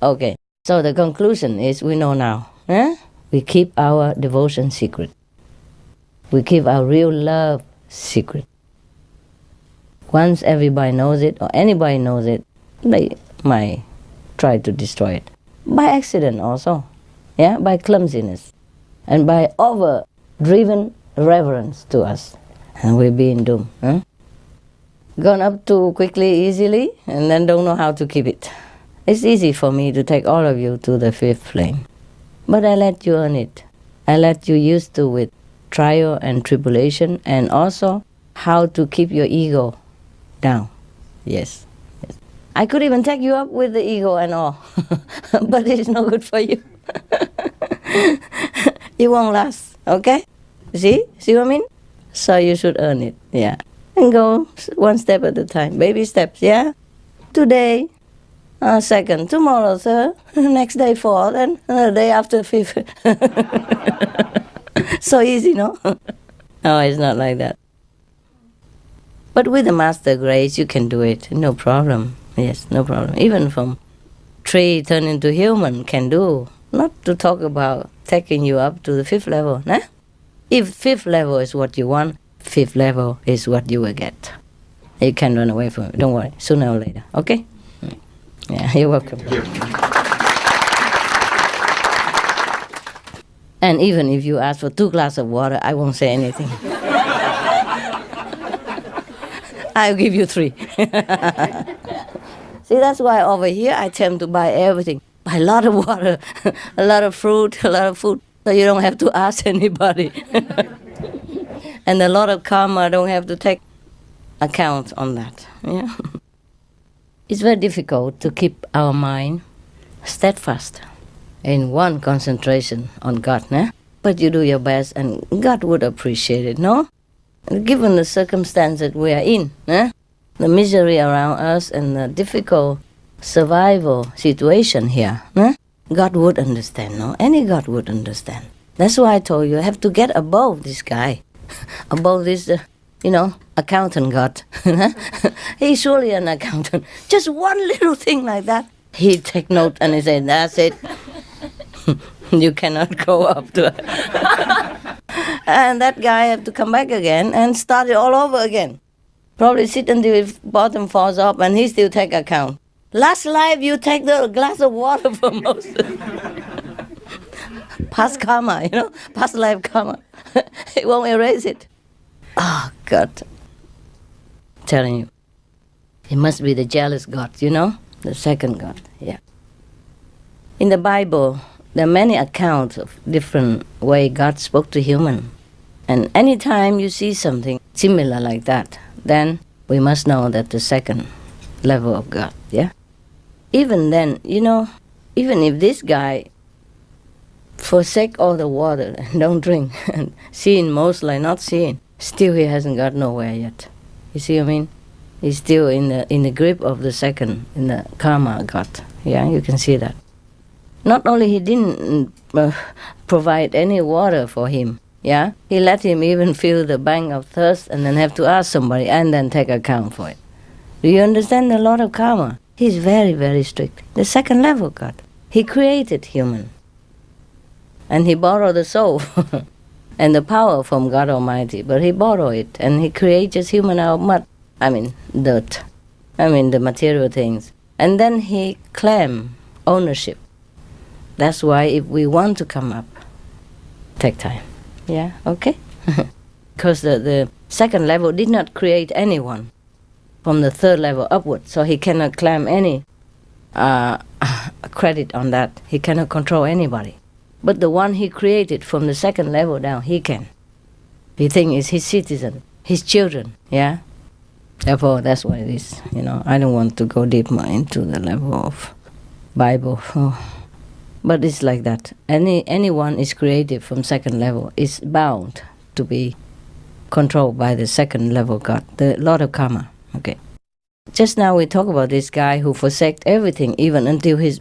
Okay, so the conclusion is we know now. We keep our devotion secret. We keep our real love secret. Once everybody knows it or anybody knows it, they might try to destroy it. By accident also, yeah, by clumsiness and by over-driven reverence to us. And we'll be in doom. Gone up too quickly, easily, and then don't know how to keep it. It's easy for me to take all of you to the fifth flame. But I let you earn it. I let you used to with trial and tribulation, and also how to keep your ego down. Yes. I could even take you up with the ego and all. But it's no good for you. It won't last, okay? See what I mean? So you should earn it, yeah. And go one step at a time, baby steps, yeah? Today, second, tomorrow third, next day fourth, and the day after fifth. So easy, no? No, it's not like that. But with the Master Grace, you can do it, no problem. Yes, no problem. Even from tree turn into human can do. Not to talk about taking you up to the fifth level, nah? If fifth level is what you want, fifth level is what you will get. You can run away from it. Don't worry. Sooner or later. Okay? Yeah, you're welcome. And even if you ask for 2 glasses of water, I won't say anything. I'll give you 3. See, that's why over here I tend to buy everything. Buy a lot of water, a lot of fruit, a lot of food. So you don't have to ask anybody. And a lot of karma, don't have to take account on that. Yeah. It's very difficult to keep our mind steadfast in one concentration on God, nah? But you do your best and God would appreciate it, no? Given the circumstances we are in, nah? The misery around us and the difficult survival situation here, nah? God would understand, no? Any God would understand. That's why I told you, I have to get above this guy, above this, accountant God. He's surely an accountant. Just one little thing like that, he take note and he said, that's it. You cannot go up to it. And that guy have to come back again and start it all over again. Probably sit until his bottom falls off and he still take account. Last life you take the glass of water from Moses. Past karma, past life karma. It won't erase it. Oh, God. Telling you. It must be the jealous God, the second God, yeah. In the Bible, there are many accounts of different way God spoke to human. And anytime you see something similar like that, then we must know that the second level of God, yeah? Even then, even if this guy forsake all the water and don't drink, and seeing mostly not seeing, still he hasn't got nowhere yet. You see what I mean? He's still in the grip of the second, in the karma God. Yeah, you can see that. Not only he didn't provide any water for him, yeah, he let him even feel the bang of thirst and then have to ask somebody and then take account for it. Do you understand the Lord of Karma? He's very, very strict. The second level God. He created human. And he borrowed the soul and the power from God Almighty. But he borrowed it and he created human out of mud. Dirt. The material things. And then he claimed ownership. That's why if we want to come up, take time. Yeah, okay? Because the second level did not create anyone from the third level upward, so he cannot claim any credit on that. He cannot control anybody. But the one he created from the second level down, he can. He thinks it's his citizen, his children, yeah? Therefore, that's what it is. I don't want to go deeper into the level of Bible. But it's like that. Anyone is created from second level is bound to be controlled by the second level God, the Lord of Karma. Okay. Just now we talk about this guy who forsaked everything, even until his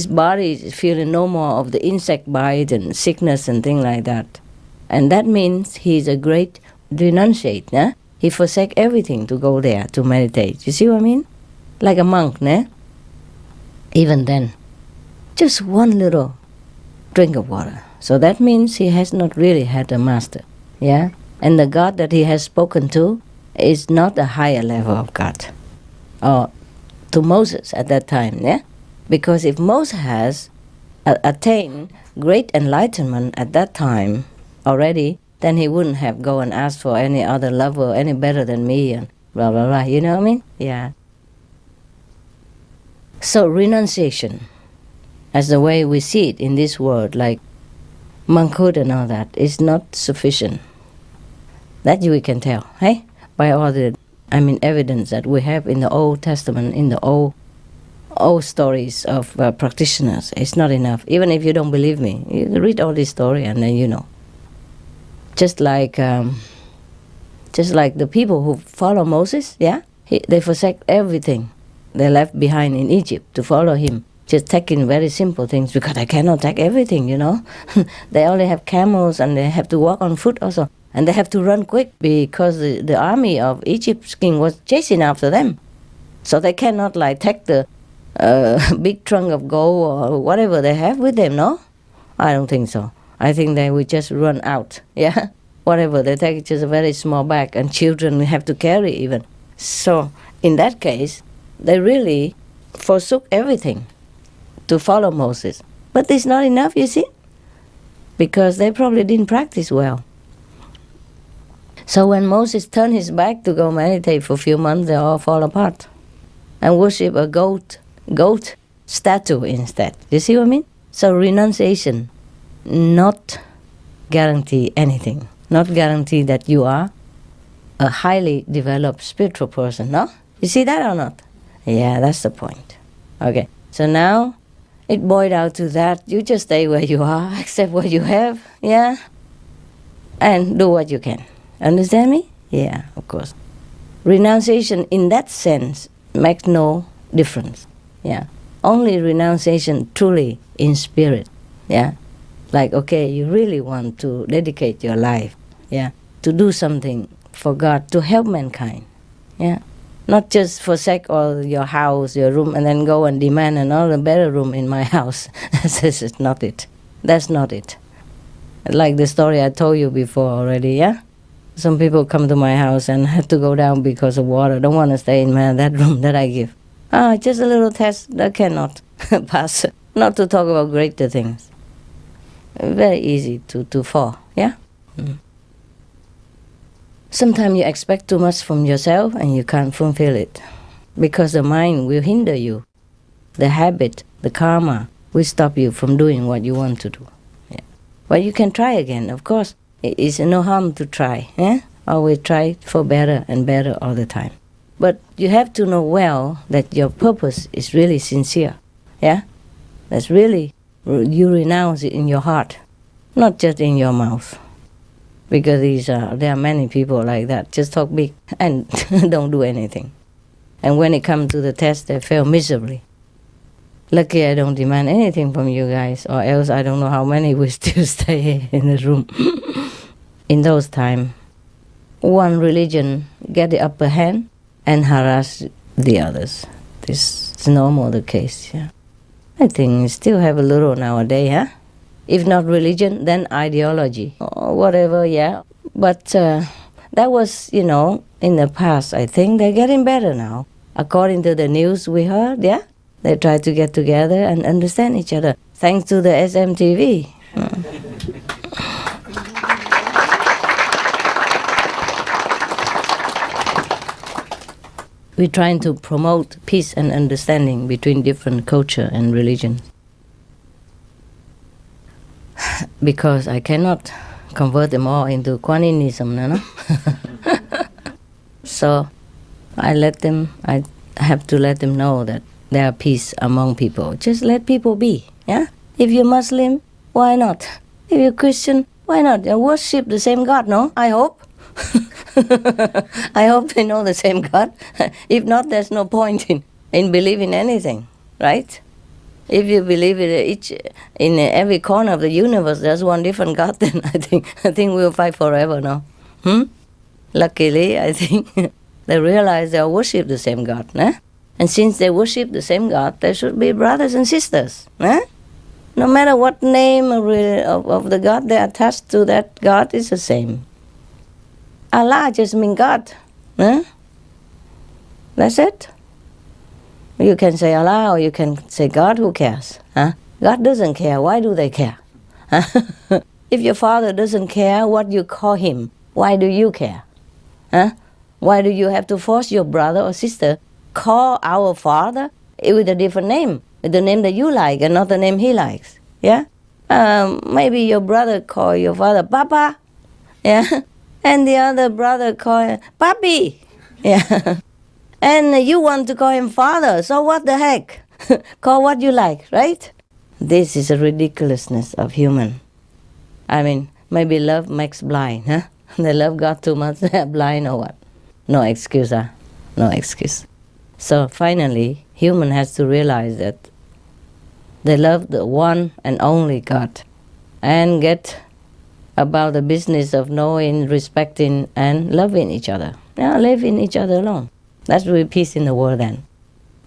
body is feeling no more of the insect bite and sickness and things like that. And that means he's a great renunciate, né? He forsake everything to go there to meditate. You see what I mean? Like a monk, né? Even then. Just one little drink of water. So that means he has not really had a master, yeah? And the God that he has spoken to is not a higher level of God. Or to Moses at that time, yeah? Because if Moses has attained great enlightenment at that time already, then he wouldn't have go and asked for any other level, any better than me, and blah, blah, blah. You know what I mean? Yeah. So renunciation, as the way we see it in this world, like monkhood and all that, is not sufficient. That we can tell, hey? By all the, evidence that we have in the Old Testament, in the old stories of practitioners. It's not enough. Even if you don't believe me, you read all this story and then you know. Just like the people who follow Moses, yeah? They forsake everything they left behind in Egypt to follow him. Just taking very simple things, because they cannot take everything, They only have camels and they have to walk on foot also. And they have to run quick because the army of Egypt's king was chasing after them. So they cannot take the big trunk of gold or whatever they have with them, no? I don't think so. I think they will just run out, yeah? Whatever they take, just a very small bag, and children have to carry even. So in that case, they really forsook everything to follow Moses. But it's not enough, you see? Because they probably didn't practice well. So when Moses turned his back to go meditate for a few months, they all fall apart and worship a goat statue instead. You see what I mean? So renunciation, not guarantee anything. Not guarantee that you are a highly developed spiritual person, no? You see that or not? Yeah, that's the point. Okay, so now it boiled out to that. You just stay where you are, accept what you have, yeah? And do what you can. Understand me? Yeah, of course. Renunciation in that sense makes no difference. Yeah. Only renunciation truly in spirit. Yeah. Like, okay, you really want to dedicate your life, yeah, to do something for God, to help mankind, yeah. Not just forsake all your house, your room, and then go and demand another better room in my house. This is not it. That's not it. Like the story I told you before already, yeah? Some people come to my house and have to go down because of water, don't want to stay in that room that I give. Just a little test that cannot pass. Not to talk about greater things. Very easy to fall, yeah? Sometimes you expect too much from yourself and you can't fulfill it because the mind will hinder you. The habit, the karma will stop you from doing what you want to do. Yeah. But you can try again, of course. It's no harm to try. Yeah? Always try for better and better all the time. But you have to know well that your purpose is really sincere. Yeah? That's really, you renounce it in your heart, not just in your mouth. Because there are many people like that, just talk big and don't do anything. And when it comes to the test, they fail miserably. Lucky I don't demand anything from you guys, or else I don't know how many will still stay in the room. In those times, one religion get the upper hand and harass the others. This is normal the case, yeah. I think we still have a little nowadays, huh? If not religion, then ideology or whatever, yeah. But that was, in the past, I think. They're getting better now. According to the news we heard, yeah? They try to get together and understand each other, thanks to the SMTV. We're trying to promote peace and understanding between different culture and religions. Because I cannot convert them all into Kuan-Yinism, no? So I have to let them know that there are peace among people. Just let people be, yeah? If you're Muslim, why not? If you're Christian, why not? You worship the same God, no? I hope. I hope they know the same God. If not, there's no point in believing anything, right? If you believe in every corner of the universe, there's one different God, then I think we'll fight forever now. Luckily, I think they realize they worship the same God. Eh? And since they worship the same God, they should be brothers and sisters. Eh? No matter what name of the God they attach to, that God is the same. Allah just means God. Eh? That's it. You can say Allah or you can say God, who cares? Huh? God doesn't care. Why do they care? If your father doesn't care what you call him, why do you care? Huh? Why do you have to force your brother or sister call our father with a different name, with the name that you like and not the name he likes? Yeah? Maybe your brother call your father Papa, yeah? And the other brother call him Papi, yeah? And you want to call him father, so what the heck? Call what you like, right? This is a ridiculousness of human. I mean, maybe love makes blind, huh? They love God too much, they're blind or what? No excuse, huh? No excuse. So finally, human has to realize that they love the one and only God and get about the business of knowing, respecting, and loving each other. Yeah, living each other alone. That's really peace in the world then.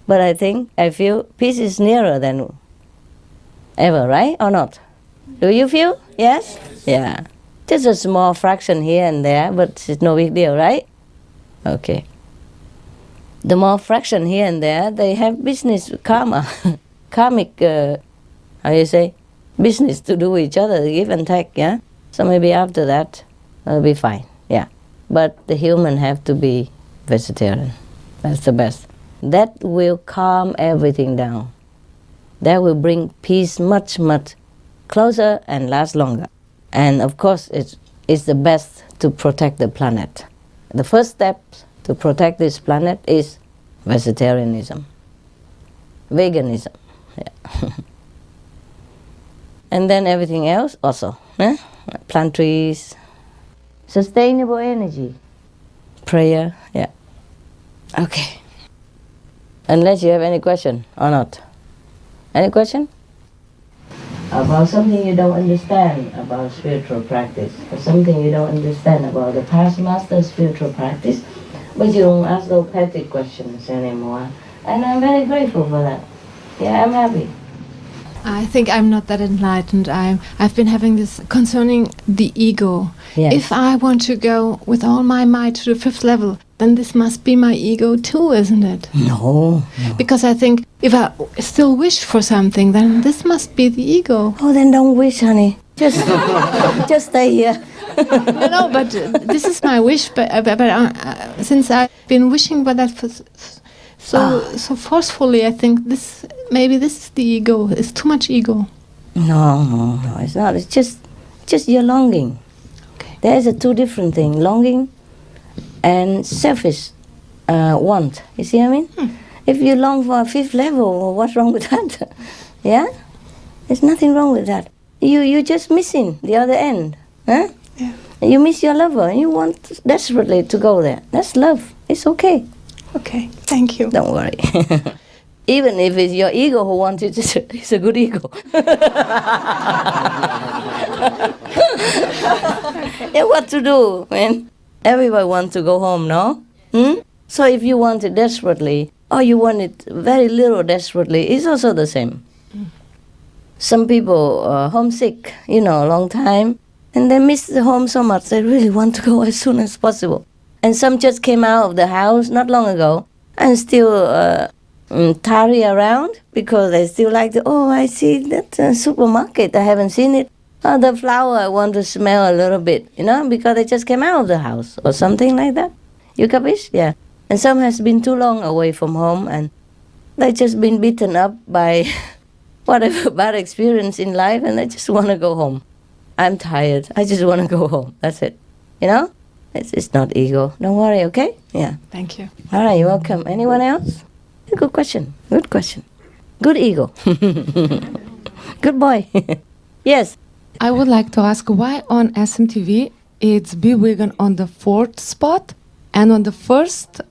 But I feel peace is nearer than ever, right? Or not? Do you feel? Yes? Yeah. Just a small fraction here and there, but it's no big deal, right? Okay. The more fraction here and there, they have business karma, karmic, business to do with each other, give and take, yeah? So maybe after that, it'll be fine, yeah. But the human have to be vegetarian. That's the best. That will calm everything down. That will bring peace much, much closer and last longer. And of course, it's the best to protect the planet. The first step to protect this planet is vegetarianism, veganism. Yeah. And then everything else also. Plant trees, sustainable energy, prayer, yeah. Okay. Unless you have any question or not. Any question? About something you don't understand about spiritual practice, or something you don't understand about the past master spiritual practice, but you don't ask those petty questions anymore. And I'm very grateful for that. Yeah, I'm happy. I think I'm not that enlightened. I've been having this concerning the ego. Yes. If I want to go with all my might to the 5th level, then this must be my ego too, isn't it? No. Because I think if I still wish for something, then this must be the ego. Oh, then don't wish, honey. Just, just stay here. No, but this is my wish. But since I've been wishing for that so forcefully, I think maybe this is the ego. It's too much ego. No, it's not. It's just your longing. Okay. There's a two different things, longing and selfish want. You see what I mean? If you long for a 5th level, what's wrong with that? Yeah? There's nothing wrong with that. You're just missing the other end. Huh? Yeah. You miss your lover and you want desperately to go there. That's love. It's okay. Okay, thank you. Don't worry. Even if it's your ego who wants it, it's a good ego. Yeah, what to do, man? Everybody wants to go home, no? So if you want it desperately, or you want it very little desperately, it's also the same. Some people are homesick, a long time, and they miss the home so much, they really want to go as soon as possible. And some just came out of the house not long ago and still tarry around because they still like I see that supermarket, I haven't seen it. Oh, the flower, I want to smell a little bit, because they just came out of the house or something like that. You capish? Yeah. And some has been too long away from home and they just been beaten up by whatever bad experience in life and they just want to go home. I'm tired. I just want to go home. That's it. It's not ego. Don't worry, okay? Yeah. Thank you. All right, you're welcome. Anyone else? Good question. Good question. Good ego. Good boy. Yes. I would like to ask why on SMTV it's Be Vegan on the 4th spot and on the 1st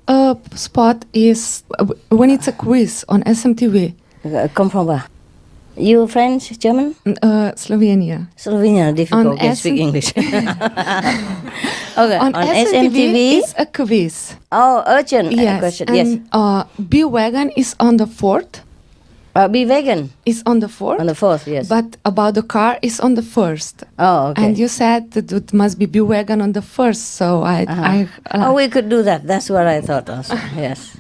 spot is when it's a quiz on SMTV. Come from where? You French, German? Slovenia. Slovenia, difficult. On Can speak English. Okay, on SMTV is a quiz. Oh, urgent question. Yes. Be Vegan is on the 4th. Be vegan. Is on the 4th. On the 4th, yes. But about the car is on the 1st. Oh, okay. And you said that it must be vegan on the 1st, so we could do that. That's what I thought also. Yes.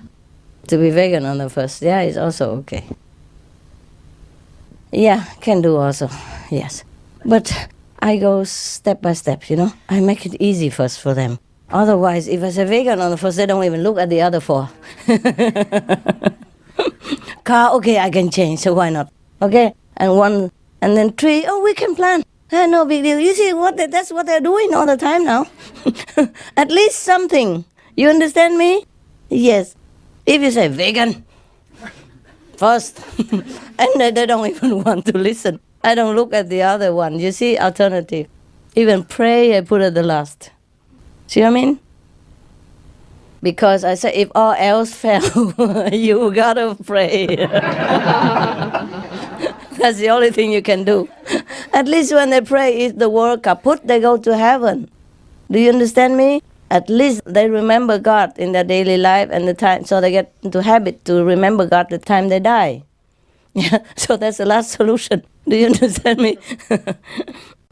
To be vegan on the 1st, yeah, is also okay. Yeah, can do also, yes. But I go step by step, I make it easy first for them. Otherwise, if I say vegan on the 1st, they don't even look at the other 4. Car, okay, I can change, so why not? Okay, and 1, and then 3, we can plan. No big deal. You see, that's what they're doing all the time now. At least something. You understand me? Yes. If you say vegan first, and they don't even want to listen. I don't look at the other one. You see, alternative. Even pray, I put at the last. See what I mean? Because I say, if all else fail, you gotta pray. That's the only thing you can do. At least when they pray, if the world kaput, they go to heaven. Do you understand me? At least they remember God in their daily life and the time, so they get into habit to remember God the time they die. Yeah, so that's the last solution. Do you understand me?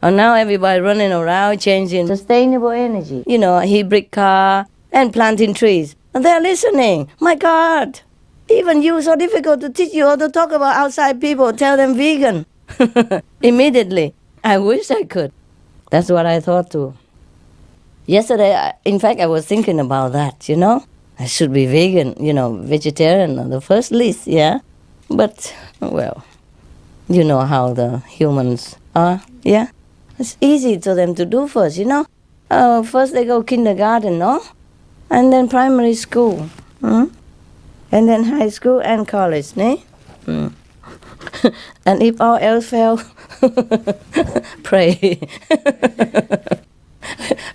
And now everybody running around changing sustainable energy. Hybrid car and planting trees. And they're listening. My God, even you, so difficult to teach you how to talk about outside people. Tell them vegan. Immediately. I wish I could. That's what I thought too. Yesterday, in fact, I was thinking about that, I should be vegan, vegetarian on the first list, yeah? But, well, you know how the humans are, yeah? It's easy to them to do first, First they go kindergarten, no? And then primary school, and then high school and college, ne? And if all else fail, pray.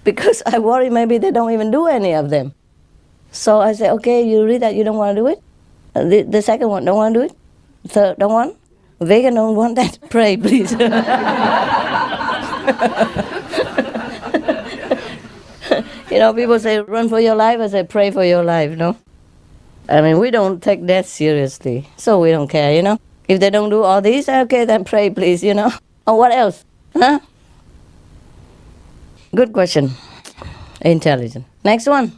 Because I worry maybe they don't even do any of them. So I say, okay, you read that, you don't want to do it? The second one, don't want to do it? Third, don't want? Vegan don't want that. Pray, please. You know, people say run for your life. I say pray for your life. No, I mean we don't take that seriously, so we don't care. You know, if they don't do all these, okay, then pray, please. You know, or what else? Huh? Good question. Intelligent. Next one.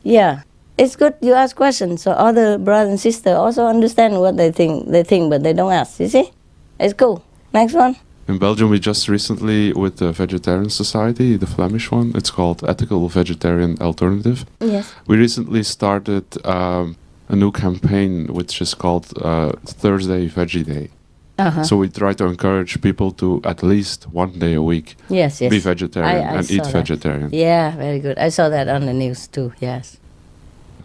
Yeah, it's good you ask questions so other brother and sister also understand what they think. They think, but they don't ask. You see, it's cool. Next one. In Belgium, we just recently, with the Vegetarian Society, the Flemish one, it's called Ethical Vegetarian Alternative. Yes. We recently started a new campaign which is called Thursday Veggie Day. Uh-huh. So we try to encourage people to at least one day a week Yes, yes. be vegetarian I and eat saw that. vegetarian. Yeah, very good. I saw that on the news too. Yes.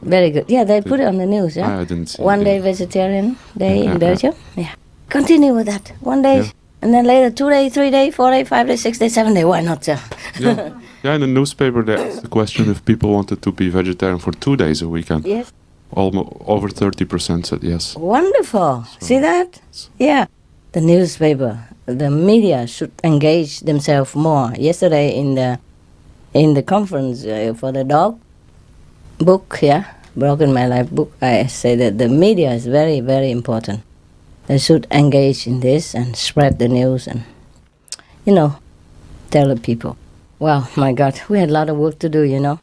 Very good. Yeah, they put it on the news. Yeah. I didn't see One it. day vegetarian day Yeah, in yeah. Belgium. Yeah. Continue with that. One day, Yeah. and then later 2 days, 3 days, 4 days, 5 days, 6 days, 7 days. Why not? Yeah. Yeah, in the newspaper they asked the question if people wanted to be vegetarian for 2 days a week, and Yes. almost over 30% said yes. Wonderful. See that? Yeah. The newspaper, the media should engage themselves more. Yesterday in the conference for the dog book, yeah, Broken My Life book, I say that the media is very, very important. They should engage in this and spread the news and, you know, tell the people. Wow, my God, we had a lot of work to do, you know.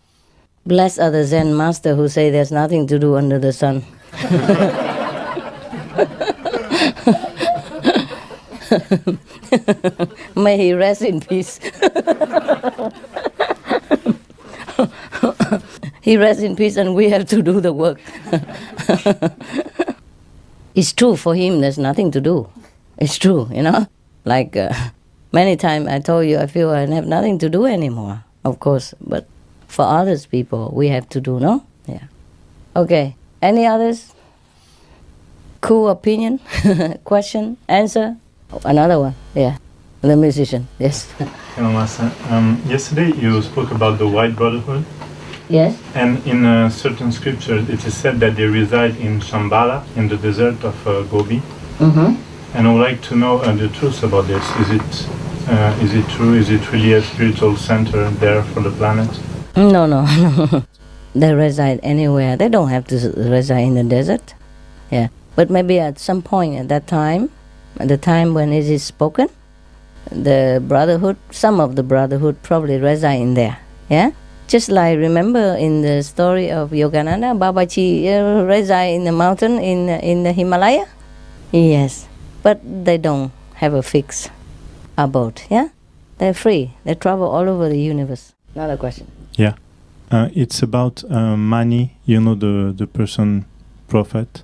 Bless other Zen master who say there's nothing to do under the sun. May he rest in peace. He rests in peace and we have to do the work. It's true for him, there's nothing to do. It's true, you know. Like many times I told you I feel I have nothing to do anymore, of course. But for others people, we have to do, no? Yeah. Okay, any others? Cool opinion? Question? Answer? Another one, yeah. The musician, yes. Hello, Master. Yesterday you spoke about the White Brotherhood, Yes? and in certain scriptures it is said that they reside in Shambhala, in the desert of Gobi. Mm-hmm. And I would like to know the truth about this. Is it true? Is it really a spiritual center there for the planet? No, no, no. They reside anywhere. They don't have to reside in the desert. Yeah. But maybe at some point at that time, at the time when it is spoken, the brotherhood, some of the brotherhood probably reside in there. Yeah? Just like remember in the story of Yogananda, Babaji reside in the mountain in the Himalaya? Yes. But they don't have a fixed abode. Yeah? They're free. They travel all over the universe. Another question. Yeah. It's about Mani, you know, the person prophet.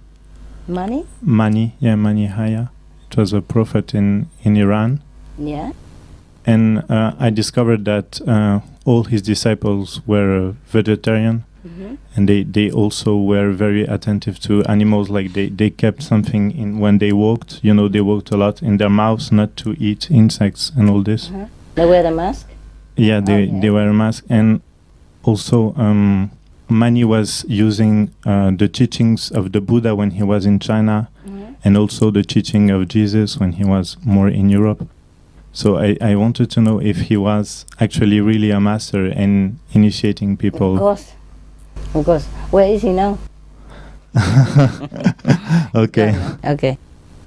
Money? Mani, yeah, Mani Haya. It was a prophet in Iran. Yeah. And I discovered that all his disciples were vegetarian. Mm-hmm. And they also were very attentive to animals. Like they kept something in when they walked. You know, they walked a lot in their mouths, not to eat insects and all this. Uh-huh. They wear the mask? Yeah, they yeah. wear a mask. And also, Mani was using the teachings of the Buddha when he was in China, and also the teaching of Jesus when he was more in Europe. So I wanted to know if he was actually really a master and initiating people. Of course. Of course. Where is he now? Okay. Okay.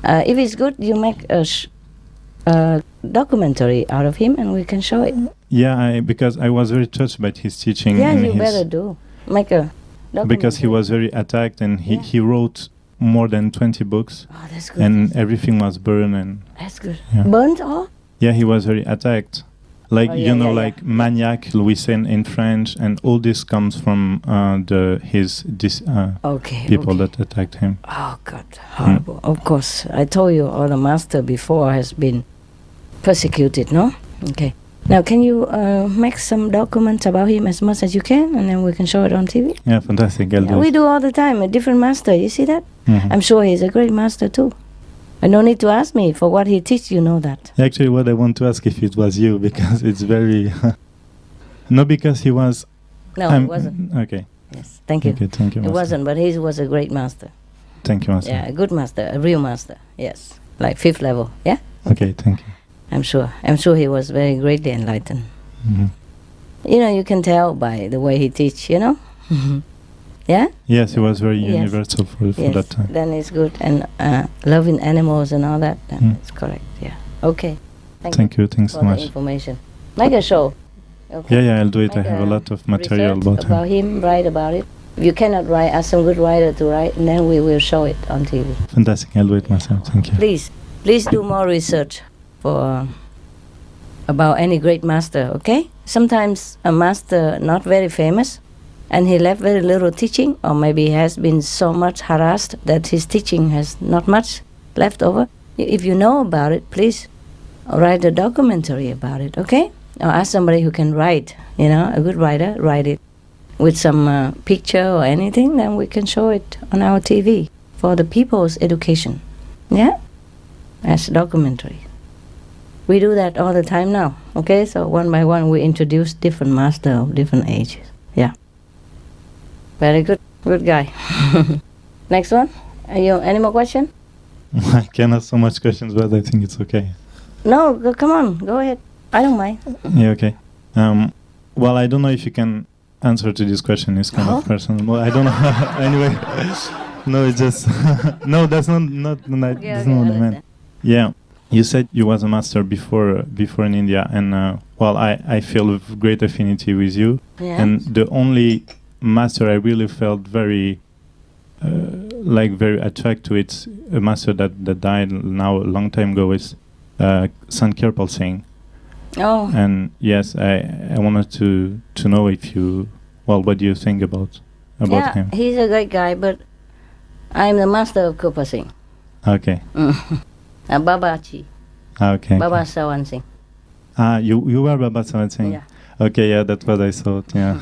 If it's good, you make a documentary out of him and we can show it. Yeah, because I was very touched by his teaching. Yeah, and you his, better do. Make a documentary. because he was very attacked, and he wrote more than 20 books, Oh, that's good. and everything was burned. And That's good. Yeah. Burnt all? yeah, he was very attacked. Like, Oh, you yeah, know, yeah, like maniac, we say in French, and all this comes from Okay. people okay. that attacked him. Oh, God. Horrible. Of course. I told you all the master before has been persecuted, no? Okay. Now, can you make some documents about him as much as you can, and then we can show it on TV? Yeah, fantastic. I'll Yeah, do we it. do all the time, a different master. You see that? Mhm. I'm sure he's a great master too. I don't need to ask me for what he teach. You know that. Actually, what I want to ask if it was you, because it's very... no, because he was... No, it wasn't. Okay. Yes, thank you. Okay, thank you. It Master. wasn't, but he was a great master. Thank you, Master. Yeah, a good master, a real master. Yes, like 5th level. Yeah. Okay, thank you. I'm sure he was very greatly enlightened. Mhm. You know, you can tell by the way he teach. You know. Yeah. Yes, it was very Yes. universal for Yes. that time. Then it's good, and loving animals and all that. Then Mm. it's correct. Yeah. Okay. Thank you. Thanks for so the much. information. Make a show. Okay. Yeah, I'll do it. I Make have a lot of material research about him. Write about it. If you cannot write, ask some good writer to write, and then we will show it on TV. Fantastic. I'll do it myself. Thank you. Please do more research for about any great master. Okay. Sometimes a master not very famous, and he left very little teaching, or maybe he has been so much harassed that his teaching has not much left over. If you know about it, please write a documentary about it. Okay. Or ask somebody who can write. You know, a good writer, write it with some picture or anything, then we can show it on our TV for the people's education. Yeah? As a documentary. We do that all the time now. Okay? So one by one we introduce different masters of different ages. Yeah. Very good. Good guy. Next one. Any more question? I can ask so much questions, but I think it's okay. No, come on. Go ahead. I don't mind. Yeah, okay. Well, I don't know if you can answer to this question. It's kind of personal. Well, I don't know. Anyway, no, it's just no. That's not that's not what I meant. Yeah, you said you was a master before in India, and well, I feel great affinity with you. Yeah. And the only master I really felt very very attracted to, it's a master that died now a long time ago, is Sant Kirpal Singh. Oh. And yes, I wanted to know if you, well, what do you think about him? He's a great guy, but I'm the master of Kirpal Singh. Okay. Babaji. Okay. Baba Sawan Singh. You were Baba Sawan Singh? Yeah. Okay, yeah, that's what I thought, yeah.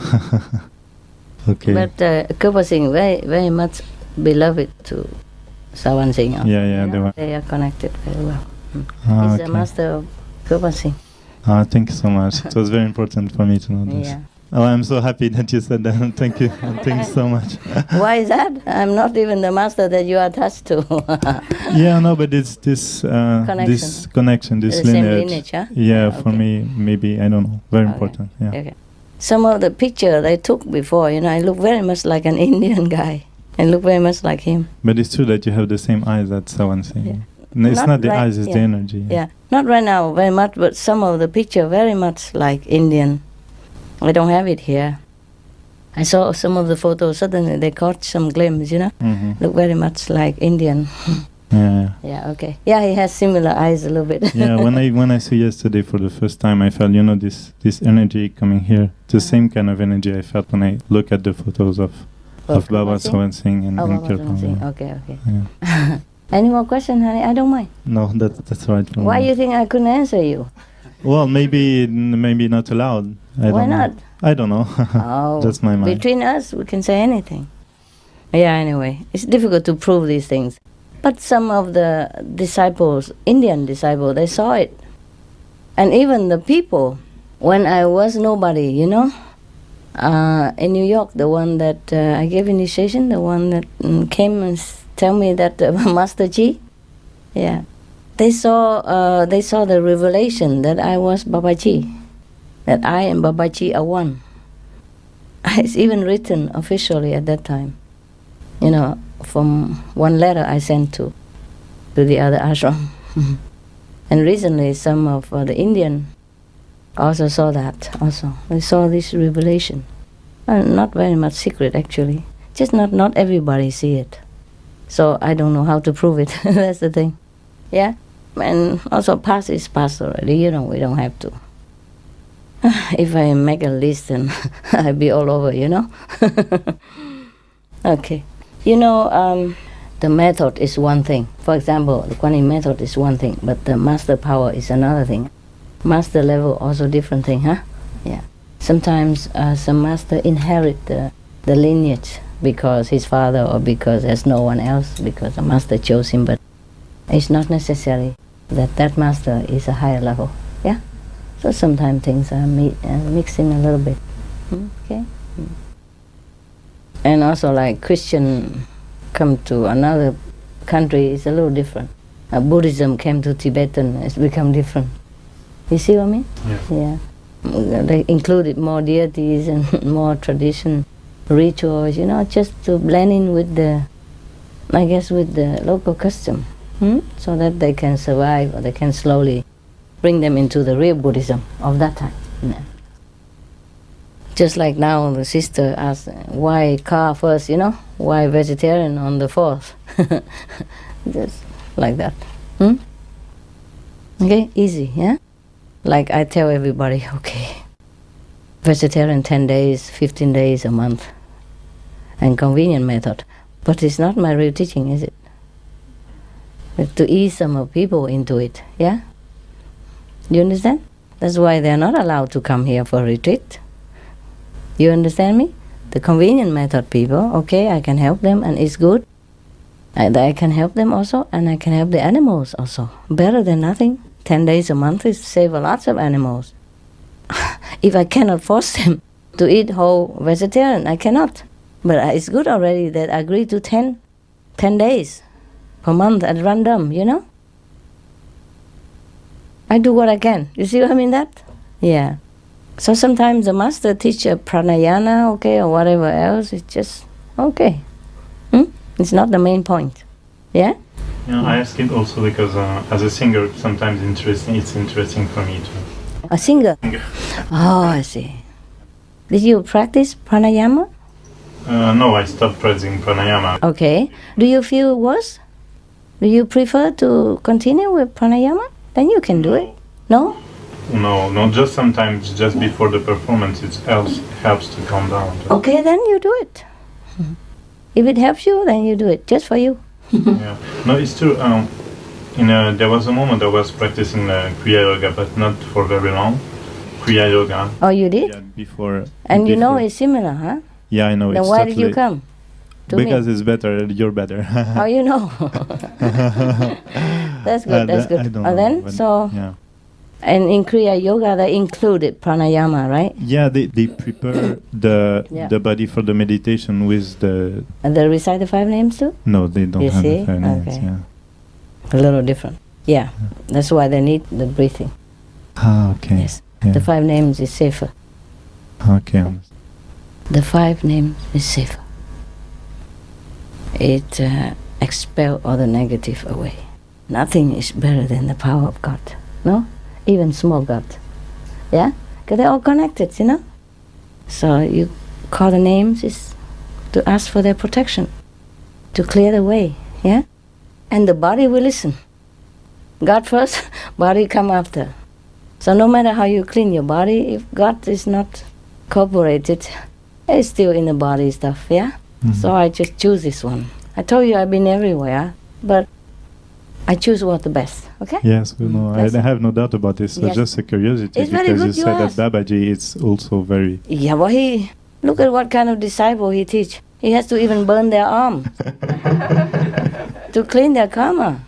Okay. But Kirpal Singh very, very much beloved to Sawan Singh. Also. Yeah, they are connected very well. Ah, He's the okay. master of Kirpal Singh. Thank you so much. It was very important for me to know this. Yeah. Oh, I'm so happy that you said that. Thank you. Thank you so much. Why is that? I'm not even the master that you are attached to. Yeah, no, but it's this connection, this The same lineage. lineage, huh? Yeah, Okay. for me, maybe, I don't know. Very Okay. important. Yeah. Okay. Some of the picture they took before, I look very much like an Indian guy. I look very much like him. But it's true that you have the same eyes that someone saying. Yeah. No, it's not the right- eyes, it's the energy. Yeah, not right now very much, but some of the picture very much like Indian. I don't have it here. I saw some of the photos, suddenly they caught some glimpse, Mm-hmm. look very much like Indian. Yeah. Yeah, okay. Yeah, he has similar eyes a little bit. Yeah, when I saw yesterday for the first time, I felt, this energy coming here. The same kind of energy I felt when I look at the photos of Baba Sawan Singh and Baba Kirpal. Sawan Singh. Yeah. Okay. Yeah. Any more questions, honey? I don't mind. No, that's right. for Why me. you think I couldn't answer you? Well, maybe not allowed. Why not? I don't know. Oh, That's my mind. between us, we can say anything. Yeah, anyway, it's difficult to prove these things. But some of the disciples, Indian disciples, they saw it. And even the people, when I was nobody, in New York, the one that I gave initiation, the one that came and tell me that Master Ji, yeah, they saw the revelation that I was Babaji, that I and Babaji are one. It's even written officially at that time, from one letter I sent to the other ashram. And recently some of the Indian also saw that also. They saw this revelation. Not very much secret actually. Just not everybody see it. So I don't know how to prove it. That's the thing. Yeah? And also past is past already. We don't have to. If I make a list, then I'll be all over, Okay. The method is one thing. For example, the Kuan Yin method is one thing, but the master power is another thing. Master level also different thing, huh? Yeah. Sometimes some master inherit the lineage because his father or because there's no one else, because the master chose him, but it's not necessary that master is a higher level. Yeah? So sometimes things are mixing a little bit. Okay? And also like Christian come to another country, it's a little different. Buddhism came to Tibetan, it's become different. You see what I mean? Yeah. Yeah. They included more deities and more tradition, rituals, just to blend in with the local custom, so that they can survive, or they can slowly bring them into the real Buddhism of that time. Yeah. Just like now, the sister asked, why car first, why vegetarian on the fourth? Just like that. Okay, easy, yeah? Like I tell everybody, okay, vegetarian 10 days, 15 days, a month, and convenient method. But it's not my real teaching, is it? It's to ease some of people into it, yeah? You understand? That's why they're not allowed to come here for retreat. You understand me? The convenient method people, okay, I can help them and it's good. I can help them also, and I can help the animals also. Better than nothing. 10 days a month is save a lot of animals. If I cannot force them to eat whole vegetarian, I cannot. But it's good already that I agree to 10 days per month at random, I do what I can. You see what I mean that? Yeah. So sometimes the master teach a pranayama, okay, or whatever else, it's just okay. It's not the main point. Yeah? Yeah, I ask it also because as a singer, sometimes it's interesting for me too. A singer? Oh, I see. Did you practice pranayama? No, I stopped practicing pranayama. Okay. Do you feel worse? Do you prefer to continue with pranayama? Then you can do it. No? No, just sometimes, just before the performance, it helps to calm down. Okay, then you do it. If it helps you, then you do it, just for you. Yeah. No, it's true. There was a moment I was practicing Kriya Yoga, but not for very long. Kriya Yoga. Oh, you did? Yeah, before. And you know before. it's similar, huh? Yeah, I know. Then it's why did you totally- come to Because me? it's better. You're better. Oh, you know. That's good, that's good. I don't And know, then, but so, yeah. and in Kriya Yoga, they included pranayama, right? Yeah, they prepare the Yeah. the body for the meditation with the. And they recite the 5 names too? No, they don't You have see? the 5 names. Okay. Yeah. A little different. Yeah, that's why they need the breathing. Ah, okay. Yes. Yeah. The 5 names is safer. Okay. The 5 names is safer. It expels all the negative away. Nothing is better than the power of God. No? Even small God. Yeah? Because they're all connected, So you call the names is to ask for their protection, to clear the way. Yeah? And the body will listen. God first, body come after. So no matter how you clean your body, if God is not cooperated, it's still in the body stuff, yeah? So I just choose this one. I told you I've been everywhere, but I choose what the best, okay? Yes, we know. I That's- have no doubt about this. So Yes. just a curiosity It's very because good you you said asked. that Babaji is also very. Yeah, but look at what kind of disciple he teach. He has to even burn their arm to clean their karma.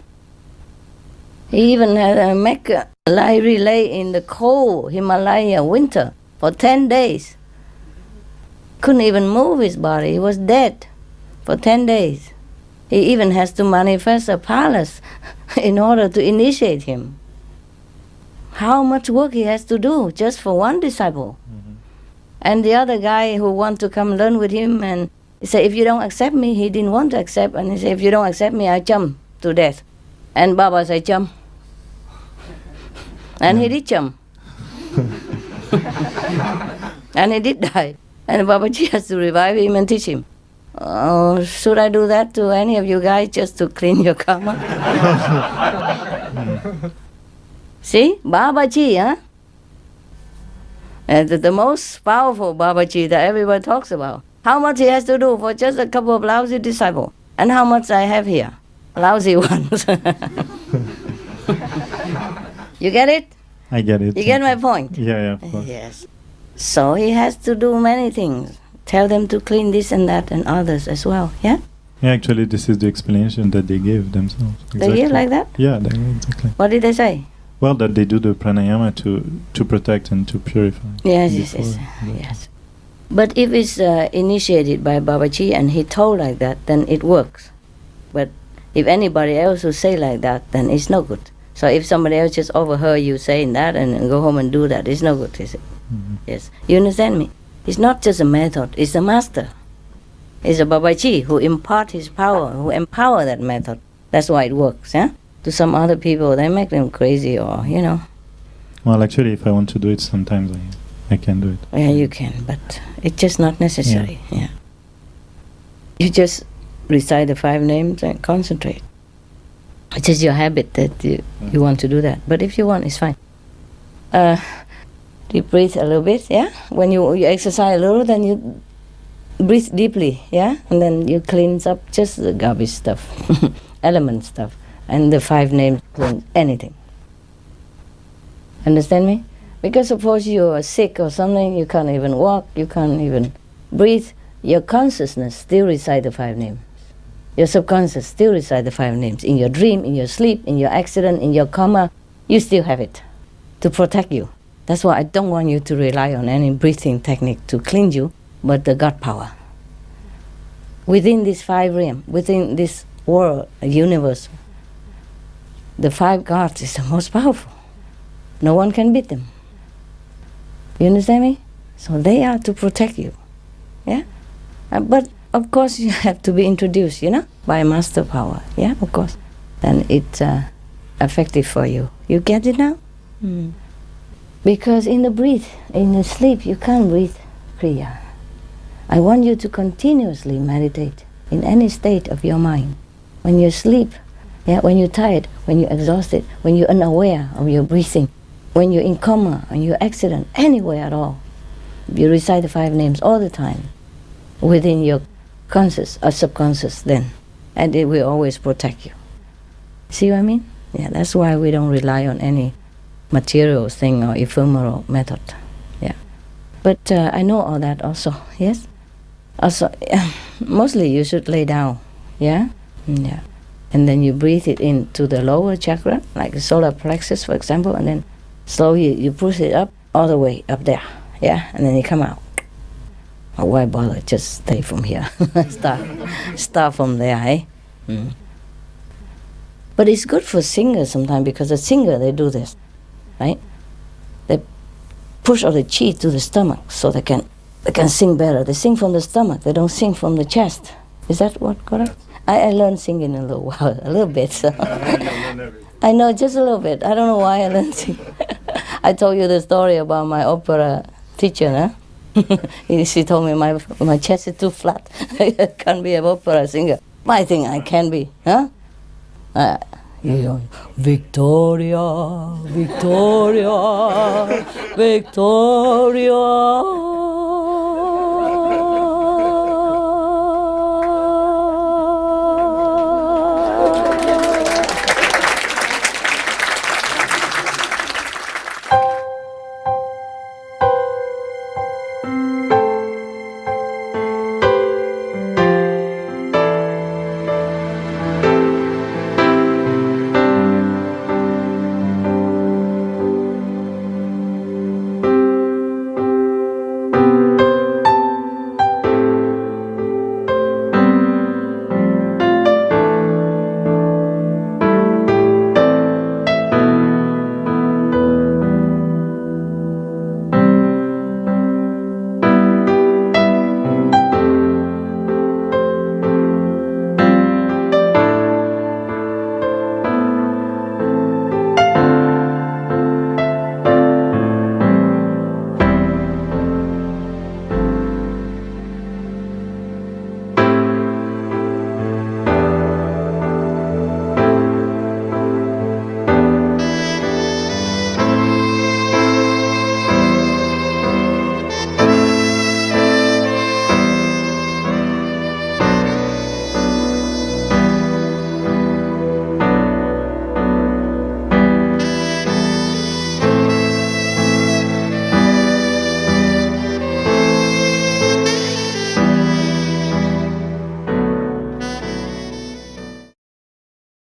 He even had make a light relay in the cold Himalaya winter for 10 days. Couldn't even move his body. He was dead for 10 days. He even has to manifest a palace in order to initiate him. How much work he has to do just for one disciple. And the other guy who want to come learn with him, and he said, if you don't accept me, he didn't want to accept, and he said, if you don't accept me, I jump to death. And Baba said, jump. And he did jump. And he did die. And Babaji has to revive him and teach him. Oh, should I do that to any of you guys just to clean your karma? See? Babaji, huh? And the most powerful Babaji that everyone talks about. How much he has to do for just a couple of lousy disciples. And how much I have here? Lousy ones. You get it? I get it. You get my point? Yeah, yeah, of course. Yes. So he has to do many things. Tell them to clean this and that and others as well. Yeah? Yeah, actually, this is the explanation that they gave themselves. They hear like that? Yeah, they exactly. What did they say? Well, that they do the pranayama to protect and to purify. Yes, yes, yes. before. Yes. But if it's initiated by Babaji and he told like that, then it works. But if anybody else will say like that, then it's no good. So if somebody else just overheard you saying that and go home and do that, it's no good, is it? Yes. You understand me? It's not just a method, it's a master. It's a Babaji who impart his power, who empower that method. That's why it works, yeah? To some other people, they make them crazy or, you know. Well, actually, if I want to do it, sometimes I can do it. Yeah, you can, but it's just not necessary, yeah. You just recite the 5 names and concentrate. It's just your habit that you want to do that. But if you want, it's fine. You breathe a little bit, yeah? When you exercise a little, then you breathe deeply, yeah? And then you cleanse up just the garbage stuff, element stuff. And the 5 names cleanse anything. Understand me? Because suppose you are sick or something, you can't even walk, you can't even breathe, your consciousness still recite the 5 names. Your subconscious still recite the 5 names. In your dream, in your sleep, in your accident, in your coma, you still have it to protect you. That's why I don't want you to rely on any breathing technique to cleanse you, but the God power. Within this 5 realm, within this world, universe, the 5 gods is the most powerful. No one can beat them. You understand me? So they are to protect you. Yeah? But of course you have to be introduced, you know, by master power. Yeah, of course. Then it's effective for you. You get it now? Because in the sleep, you can't breathe Kriya. I want you to continuously meditate in any state of your mind. When you sleep, yeah, when you're tired, when you're exhausted, when you're unaware of your breathing, when you're in coma, when you're accident, anywhere at all, you recite the 5 names all the time within your conscious or subconscious then, and it will always protect you. See what I mean? Yeah, that's why we don't rely on any material thing or ephemeral method. Yeah, but I know all that also. Yes, also mostly you should lay down. Yeah, yeah, and then you breathe it into the lower chakra, like the solar plexus, for example, and then slowly you push it up all the way up there. Yeah, and then you come out. Oh, why bother? Just stay from here. Start from there, eh? But it's good for singers sometimes because the singer, they do this, right? They push all the chi to the stomach so they can sing better. They sing from the stomach. They don't sing from the chest. Is that what correct? I learned singing a little while, a little bit. So. I know, just a little bit. I don't know why I learned singing. I told you the story about my opera teacher, huh? She told me my chest is too flat. I can't be an opera singer. I think I can be, huh? You know, Victoria, Victoria, Victoria.